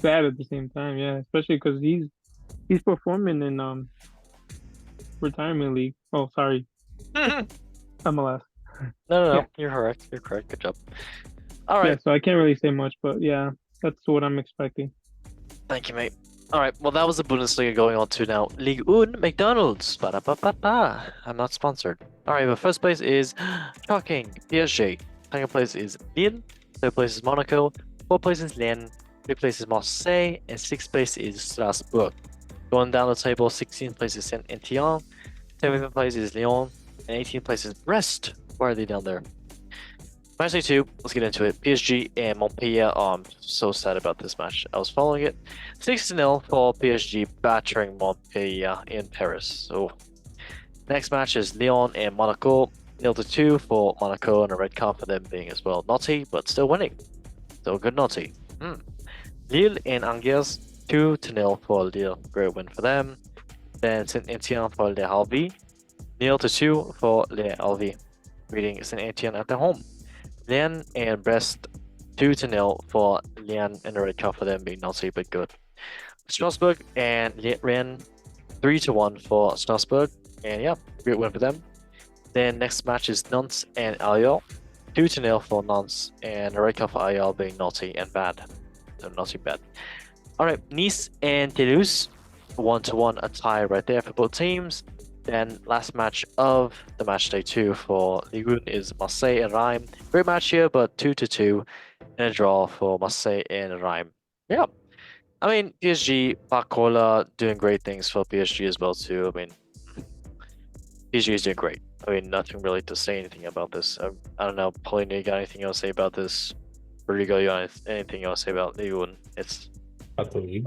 sad at the same time. Yeah, especially because he's performing in retirement league. Oh, sorry, No, MLS. no. Yeah. You're correct. You're correct. Good job. All Yeah, right. so I can't really say much, but yeah, that's what I'm expecting. Thank you, mate. All right. Well, that was the Bundesliga. Going on to now Ligue 1 McDonald's. Ba-da-ba-ba-ba. I'm not sponsored. All right. But first place is shocking PSG. Second place is Lille. Third place is Monaco. Fourth place is Lens. Fifth place is Marseille, and sixth place is Strasbourg. Going down the table, 16th place is Saint-Étienne. 17th place is Lyon, and 18th place is Brest. Why are they down there? Match day 2, let's get into it. PSG and Montpellier. Oh, I'm so sad about this match. I was following it. 6-0 for PSG battering Montpellier in Paris. So, next match is Lyon and Monaco. 0-2 for Monaco, and a red card for them being as well naughty, but still winning. Still good naughty. Lille and Angers. 2-0 for Lille. Great win for them. Then Saint-Étienne for Les Alvis. 0-2 for Les Alvis. Beating Saint-Étienne at their home. Lyon and Brest 2-0 for Lyon, and a red card for them being naughty but good. Strasbourg and Rennes 3-1 for Strasbourg, and yeah, great win for them. Then next match is Nantes and Alliot. 2-0 for Nantes, and a red card for Alliot being naughty and bad. So naughty bad. Alright, Nice and Toulouse 1-1, a tie right there for both teams. Then last match of the match day 2 for Ligue 1 is Marseille and Reims. Great match here, but 2-2 and a draw for Marseille and Reims. Yeah, I mean PSG, Barcola doing great things for PSG as well too. I mean, PSG is doing great. I mean, nothing really to say anything about this. I don't know, Pauline, you got anything else to say about this? Rodrigo, you got anything else to say about Ligue 1? It's About the league.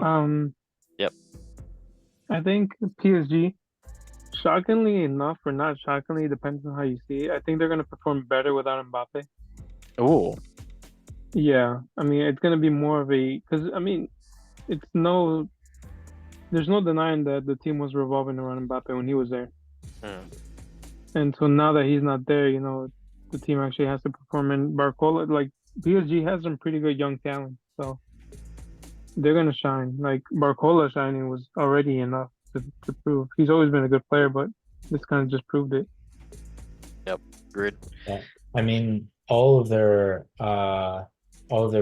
Yep. I think PSG, shockingly enough or not shockingly, depends on how you see it. I think they're gonna perform better without Mbappe. ooh. Yeah, I mean it's gonna be more of a because I mean there's no denying that the team was revolving around Mbappe when he was there, and so now that he's not there, you know, the team actually has to perform. And Barcola, like PSG has some pretty good young talent, so they're gonna shine. Like Barcola shining was already enough to prove. He's always been a good player, but this kind of just proved it. Agreed. Yeah. I mean, all of their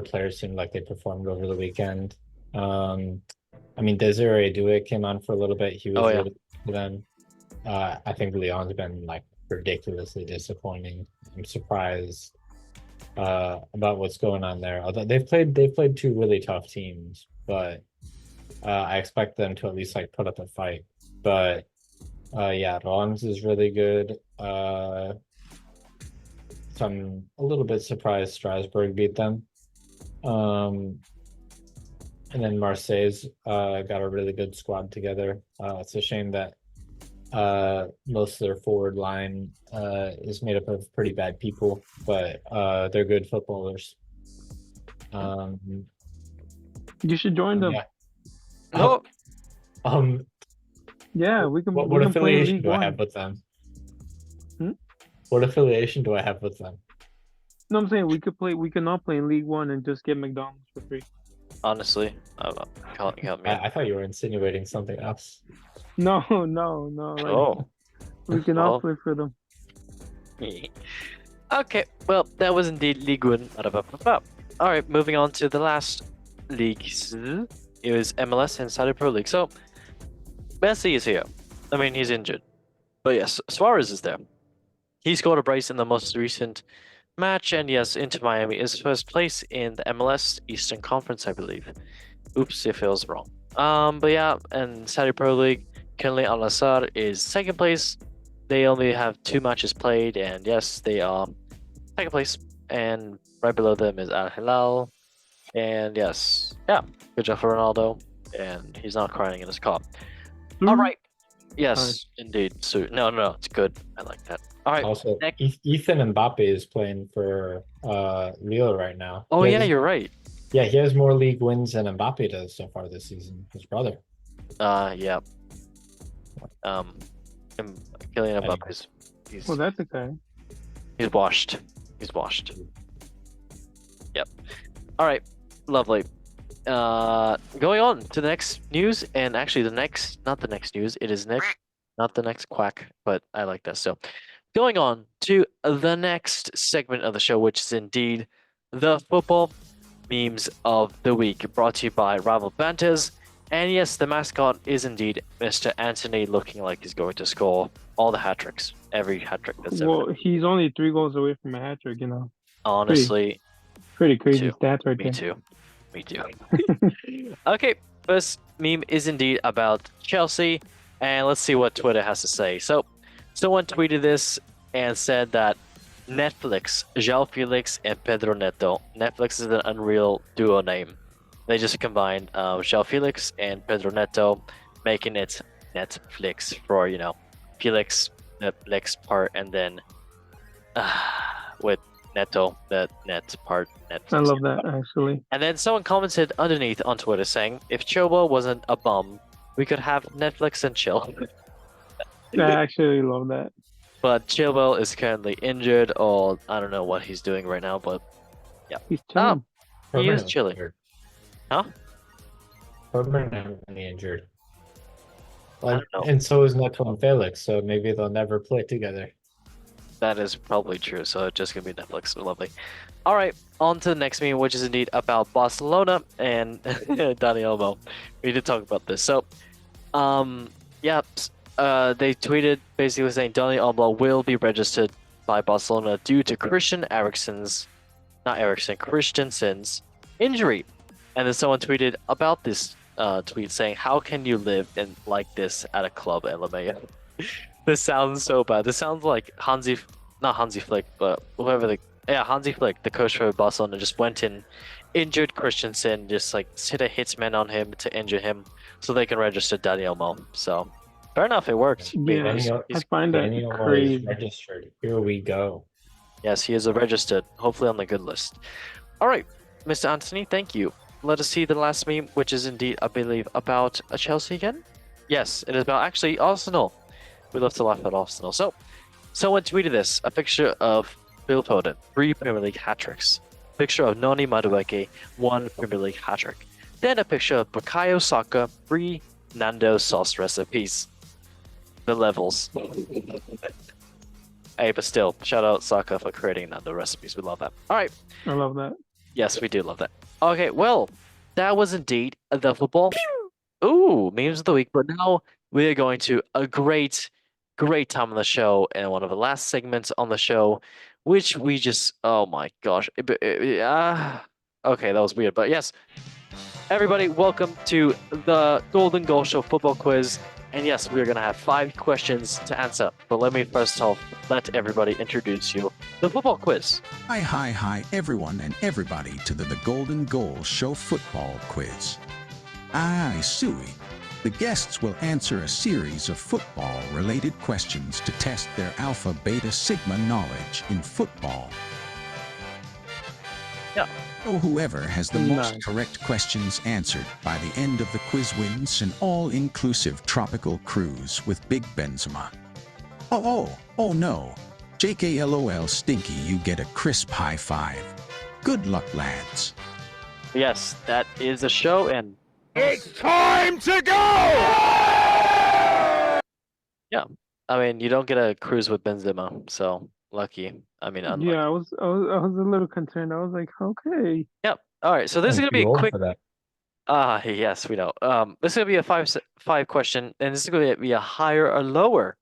players seemed like they performed over the weekend. I mean, Desiree Doué came on for a little bit. He was Oh, yeah. really good for them. I think Lyon's been like ridiculously disappointing. I'm surprised about what's going on there. Although they've played two really tough teams, but I expect them to at least like put up a fight. But yeah, Rollins is really good. So I'm a little bit surprised Strasbourg beat them. And then Marseille's got a really good squad together. It's a shame that most of their forward line is made up of pretty bad people, but they're good footballers. You should join them. Yeah. No, Yeah, we can. What We can play in affiliation League do I One. have with them? Hmm? What affiliation do I have with them? No, I'm saying we could play. We could not play in League One and just get McDonald's for free. honestly, count me in. I thought you were insinuating something else. No, no, no. Like Oh, we cannot well. play for them. Okay, well, that was indeed Ligue 1. All right, moving on to the last leagues. It was MLS and Saudi Pro League. So, Messi is here. I mean, he's injured. But yes, Suarez is there. He scored a brace in the most recent match, and yes, Inter Miami is first place in the MLS Eastern Conference, I believe. Oops, it feels wrong. But yeah, and Saudi Pro League, currently Al Nassr is second place. They only have 2 matches played, and yes, they are second place. And right below them is Al Hilal. And yes, yeah, good job for Ronaldo. And he's not crying in his car. All right. Yes, indeed. So no, it's good. I like that. All right. Also, next- Ethan Mbappe is playing for Lille right now. Oh He yeah, has- you're right. Yeah, he has more league wins than Mbappe does so far this season. His brother. Yeah. Kylian Anyway. Mbappe is Well, that's exciting. he's washed. He's washed. Yep. All right. Lovely. Going on to the next news, and actually not the next news. It is next, not the next quack, but I like that. So, going on to the next segment of the show, which is indeed the football memes of the week, brought to you by Rival Banters. And yes, the mascot is indeed Mr. Anthony, looking like he's going to score all the hat tricks, every hat trick that's ever. Well, he's only 3 goals away from a hat trick. You know, Honestly, pretty crazy too. stats right me there. too. Me too. Okay, first meme is indeed about Chelsea, and let's see what Twitter has to say. So, someone tweeted this and said that Netflix, João Felix and Pedro Neto. Netflix is an unreal duo name. They just combined João Felix and Pedro Neto, making it Netflix for, Felix, Netflix part, and then with Neto, the net part. Netflix. I love that actually. And then someone commented underneath on Twitter saying, if Chilwell wasn't a bum, we could have Netflix and chill. I actually love that. But Chilwell is currently injured, or I don't know what he's doing right now, but He's chilling. he is Permanently chilling. injured. Huh? Permanently injured. I don't know. And so is Neto and Felix, so maybe they'll never play together. That is probably true, so it's just gonna be Netflix. Lovely. All right, on to the next meme, which is indeed about Barcelona and Dani Olmo. We did talk about this. So, they tweeted basically saying Dani Olmo will be registered by Barcelona due to Christensen's injury. And then someone tweeted about this tweet saying, "How can you live in like this at a club, LMAO?" This sounds so bad. This sounds like not Hansi Flick, but Hansi Flick, the coach for Barcelona, just went in, injured Christensen, just like hit a hitman on him to injure him, so they can register Dani Olmo. So, fair enough, it worked. Yeah, Daniel- I find that Daniel is crazy. registered. Here we go. Yes, he is a registered, hopefully on the good list. All right, Mr. Anthony, thank you. Let us see the last meme, which is indeed, I believe, about Chelsea again. Yes, it is about actually Arsenal. We love to laugh at Arsenal. So, someone tweeted this, a picture of Phil Foden, 3 Premier League hat-tricks. Picture of Noni Madueke, 1 Premier League hat-trick. Then a picture of Bukayo Saka, 3 Nando sauce recipes. The levels. Hey, but still, shout out Saka for creating Nando recipes. We love that. All right. I love that. Yes, we do love that. Okay, well, that was indeed the football. Ooh, memes of the week. But now we are going to a great time on the show and one of the last segments on the show, which we just, oh my gosh. Okay, that was weird. But yes, Everybody, welcome to the Golden Goal Show football quiz. And yes, we're going to have 5 questions to answer. But let me first off let everybody introduce you the football quiz. Hi, everyone and everybody to the Golden Goal Show football quiz. Aye, Suey. The guests will answer a series of football-related questions to test their Alpha, Beta, Sigma knowledge in football. Yeah. So whoever has the most Nice. correct questions answered by the end of the quiz wins an all-inclusive tropical cruise with Big Benzema. Oh no. JKLOL Stinky, you get a crisp high five. Good luck, lads. Yes, that is the show. And It's time to go! I mean, you don't get a cruise with Benzema, so lucky. I mean, unlucky. Yeah, I was a little concerned. I was like, okay. Yep. All right. So this is I'm going to be too a old quick. for that. Yes, we know. This is going to be a five question, and this is going to be a higher or lower.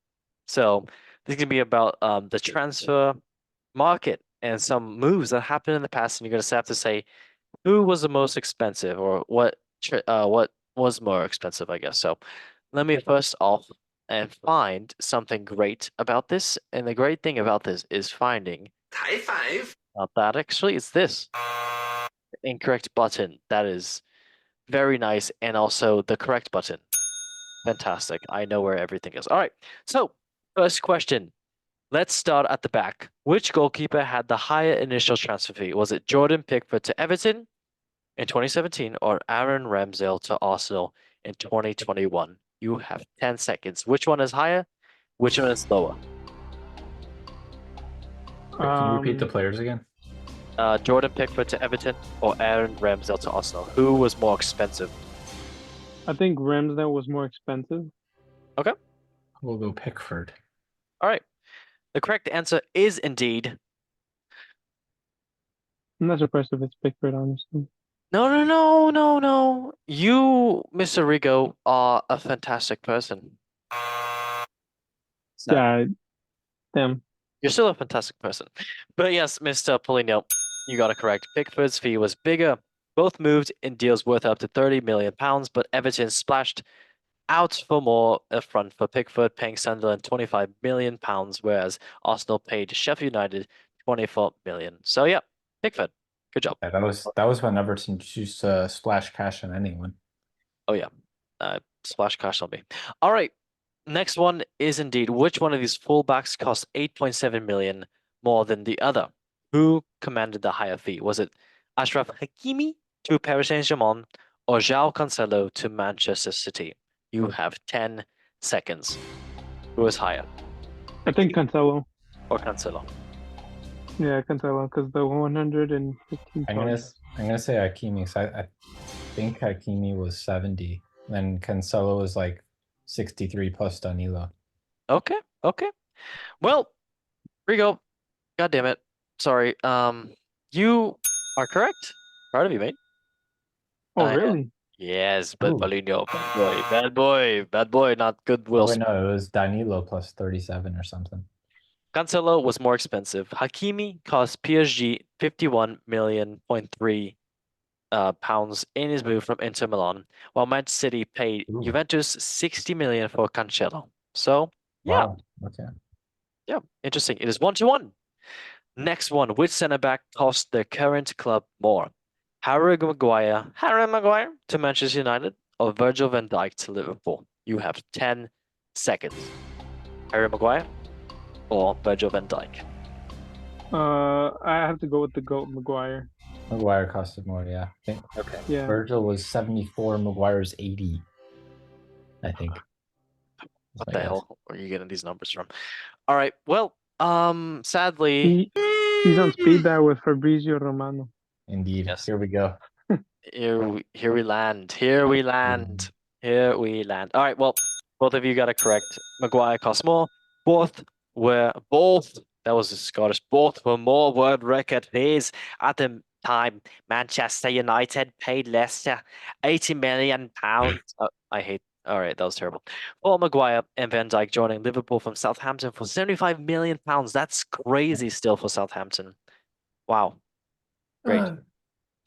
So this is going to be about the transfer market and some moves that happened in the past, and you're going to have to say who was the most expensive or what was more expensive, I guess. So let me first off and find something great about this, and the great thing about this is finding High five. not that actually, it's this incorrect button. That is very nice, and also the correct button. Fantastic. I know where everything is. All right. So, first question. Let's start at the back. Which goalkeeper had the higher initial transfer fee? Was it Jordan Pickford to Everton in 2017 or Aaron Ramsdale to Arsenal in 2021? You have 10 seconds. Which one is higher? Which one is lower? Can you repeat the players again? Jordan Pickford to Everton or Aaron Ramsdale to Arsenal? Who was more expensive? I think Ramsdale was more expensive. We'll go Pickford. All right. The correct answer is indeed I'm not surprised if it's Pickford, honestly. no. You, Mr. Rigo, are a fantastic person. So, Yeah, damn. you're still a fantastic person. But yes, Mr. Polino, you got it correct. Pickford's fee was bigger. Both moved in deals worth up to £30 million, but Everton splashed out for more upfront for Pickford, paying Sunderland £25 million, whereas Arsenal paid Sheffield United £24 million. So yeah, Pickford. Good job. Yeah, that was when Everton used to splash cash on anyone. Oh yeah. Splash cash on me. All right. Next one is indeed which one of these fullbacks cost 8.7 million more than the other? Who commanded the higher fee? Was it Ashraf Hakimi to Paris Saint-Germain or João Cancelo to Manchester City? You have 10 seconds. Who is higher? I think Cancelo. Or Cancelo? Yeah, Cancelo, because the 115 I'm gonna say Hakimi, because I think Hakimi was 70, then Cancelo was like 63 plus Danilo. Okay. Well, Rigo, God damn it. Sorry. You are correct. Proud of you, mate. Oh, I- really? Yes, but Ooh. Paulinho, bad boy, not good Oh, Will wait, Smith. no, it was Danilo plus 37 or something. Cancelo was more expensive. Hakimi cost PSG 51.3 pounds in his move from Inter Milan, while Manchester City paid Ooh. Juventus 60 million for Cancelo. So yeah, Wow. Okay. yeah, interesting. It is 1-1. Next one, which centre back cost their current club more? Harry Maguire to Manchester United or Virgil van Dijk to Liverpool? You have 10 seconds. Harry Maguire or Virgil van Dijk? I have to go with the GOAT, Maguire. Maguire costed more, yeah. Okay. Yeah. Virgil was 74, Maguire's 80. I think. What my the guess. hell are you getting these numbers from? All right. Well, sadly, He's on speed dial with Fabrizio Romano. Indeed. Yes. Here we go. here we land. Here we land. All right. Well, both of you got it correct. Maguire cost more. Both. That was a Scottish. Both were more world record fees at the time. Manchester United paid Leicester £80 million. I hate. All right, that was terrible. Paul Maguire and Van Dijk joining Liverpool from Southampton for £75 million. That's crazy still for Southampton. Wow. Great.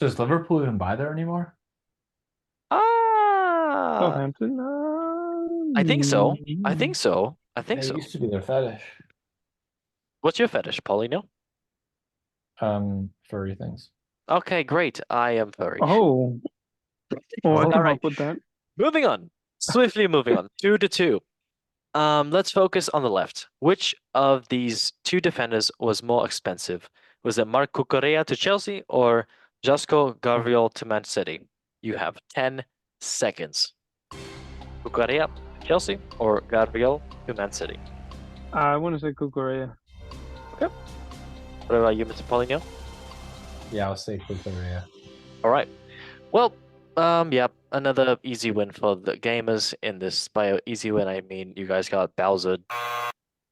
Does Liverpool even buy there anymore? Southampton? I think so. I think so. I think It so. used to be their fetish. What's your fetish, Paulino? Furry things. Okay, great. I am furry. Oh, I All can right. help with that. Moving on. Swiftly moving on. 2-2. Let's focus on the left. Which of these two defenders was more expensive? Was it Marc Cucurella to Chelsea or Josko Gabriel to Man City? You have 10 seconds. Cucurella to Chelsea or Gabriel to Man City? I want to say Cucurella. What about you, Mr. Paulinho? Yeah, I'll say Cucurella. All right. Well, yeah, another easy win for the gamers in this. By easy win, I mean you guys got Bowser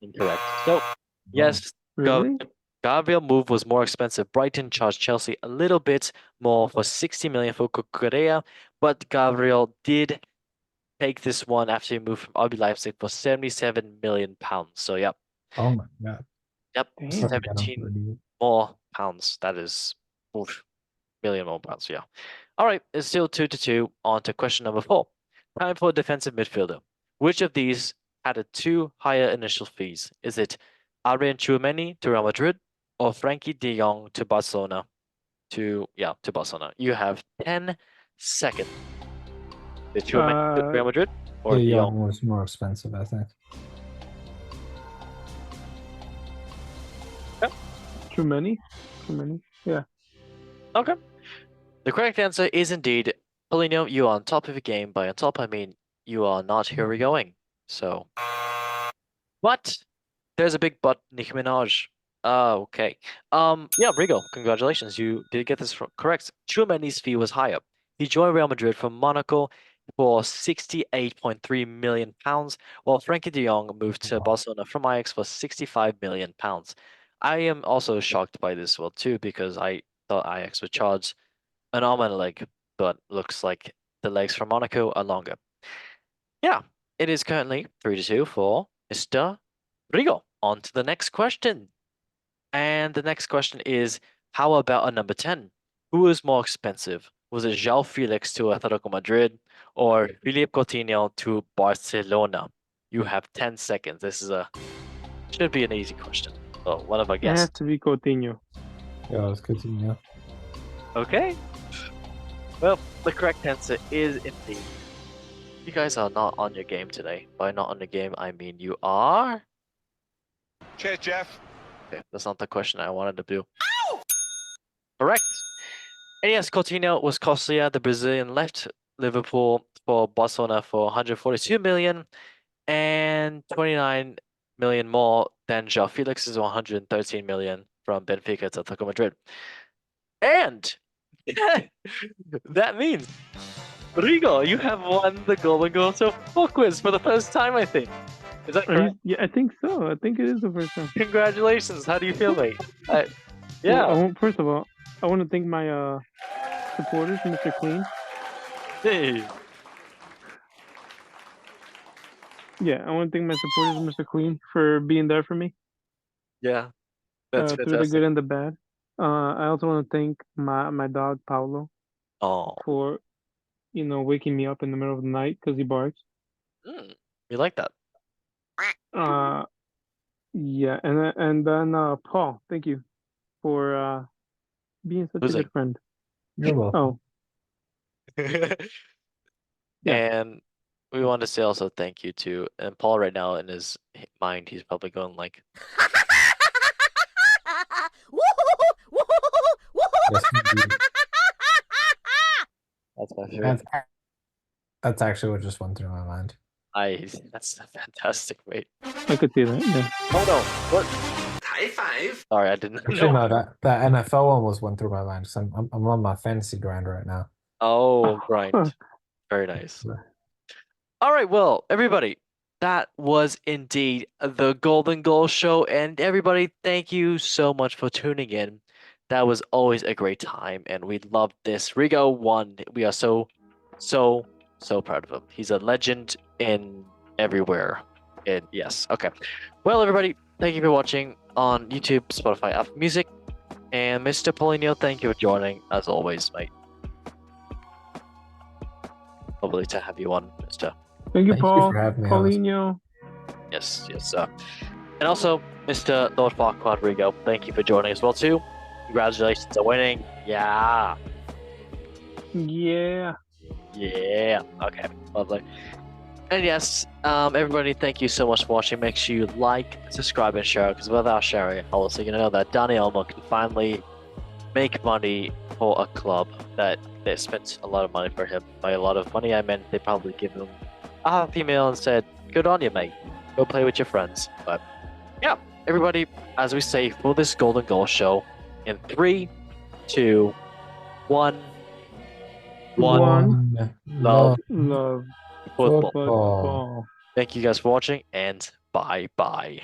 incorrect. So, yes, Really? Gabriel move was more expensive. Brighton charged Chelsea a little bit more for 60 million for Cucurella, but Gabriel did take this one after he moved from RB Leipzig for 77 million pounds. So, yep, Oh my god. yep, Damn. 17 more pounds. That is oof, million more pounds. Yeah. All right, it's still 2-2. On to question number 4. Time for a defensive midfielder. Which of these had a 2 higher initial fees? Is it Adrien Tchouameni to Real Madrid or Frankie De Jong to Barcelona? To Barcelona. You have 10 seconds. The Tchouameni to Real Madrid or De De Jong? Jong was more expensive, I think. Too many? Too many? Yeah. Okay. The correct answer is indeed Paulinho. You are on top of the game. By on top, I mean you are not. Here we going. So, but there's a big but, Nicki Minaj. Okay. Yeah, Rigo, congratulations. You did get this correct. Tchouameni's fee was higher. He joined Real Madrid from Monaco for 68.3 million pounds, while Frankie De Jong moved to Barcelona from Ajax for 65 million pounds. I am also shocked by this one too because I thought Ajax would charge an arm and a leg, but looks like the legs from Monaco are longer. Yeah, it is currently 3-2 for Mr. Rigo. On to the next question. And the next question is, how about a number 10? Who is more expensive? Was it João Felix to Atletico Madrid or Philippe Coutinho to Barcelona? You have 10 seconds. This is should be an easy question. So one of our It has guests. to be Coutinho. Yeah, it's Coutinho. Okay. Well, the correct answer is indeed. You guys are not on your game today. By not on the game, I mean you are. Cheers, Jeff. Okay, that's not the question I wanted to do. Correct. And yes, Coutinho was costlier. The Brazilian left Liverpool for Barcelona for 142 million and 29 million more than João Felix's 113 million from Benfica to Atletico Madrid. And that means, Rigo, you have won the Golden Goal So Full quiz for the first time, I think. Is that correct? Yeah, I think so. I think it is the first time. Congratulations. How do you feel, mate? Well, Yeah. first of all, I want to thank my supporters, Mr. Clean. Hey. Yeah, I want to thank my supporters, Mr. Clean, for being there for me Yeah. That's through the fantastic. good and the bad. I also want to thank my dog Paulo Oh. for waking me up in the middle of the night because he barks. You like that? Yeah, and then Paul, thank you for being such a Losing. good friend. You're welcome. Oh, Yeah. And we want to say also thank you to, and Paul right now in his mind, he's probably going like, Yes, indeed. that's my favorite. That's actually what just went through my mind. That's fantastic, mate. I could see that. Yeah. Oh no, what? High five. Sorry, I didn't Actually, know. no, that NFL one was went through my mind. So I'm on my fantasy grind right now. Oh, grind. Very nice. All right, well, everybody, that was indeed the Golden Goal Show. And everybody, thank you so much for tuning in. That was always a great time, and we loved this. Rigo won. We are so proud of him. He's a legend in everywhere. And yes, okay. Well, everybody, thank you for watching on YouTube, Spotify, Apple Music. And Mr. Paulinho, thank you for joining, as always, mate. Lovely to have you on, Mr. Thank you, Thank you Paul. for having me on. Paulinho. Yes, yes, sir. And also, Mr. Lord Farquaad Rigo, thank you for joining as well too. Congratulations on winning. Yeah. Yeah. Yeah. Okay. Lovely. And yes, everybody, thank you so much for watching. Make sure you like, subscribe, and share, because without sharing, also you know that Danny Elmo can finally make money for a club that they spent a lot of money for him. By a lot of money, I meant they probably give him a half email and said, "Good on you, mate. Go play with your friends." But yeah, everybody, as we say for this Golden Goal show, in 3, 2, 1, One. love Love football. Football. football. Thank you guys for watching, and bye bye.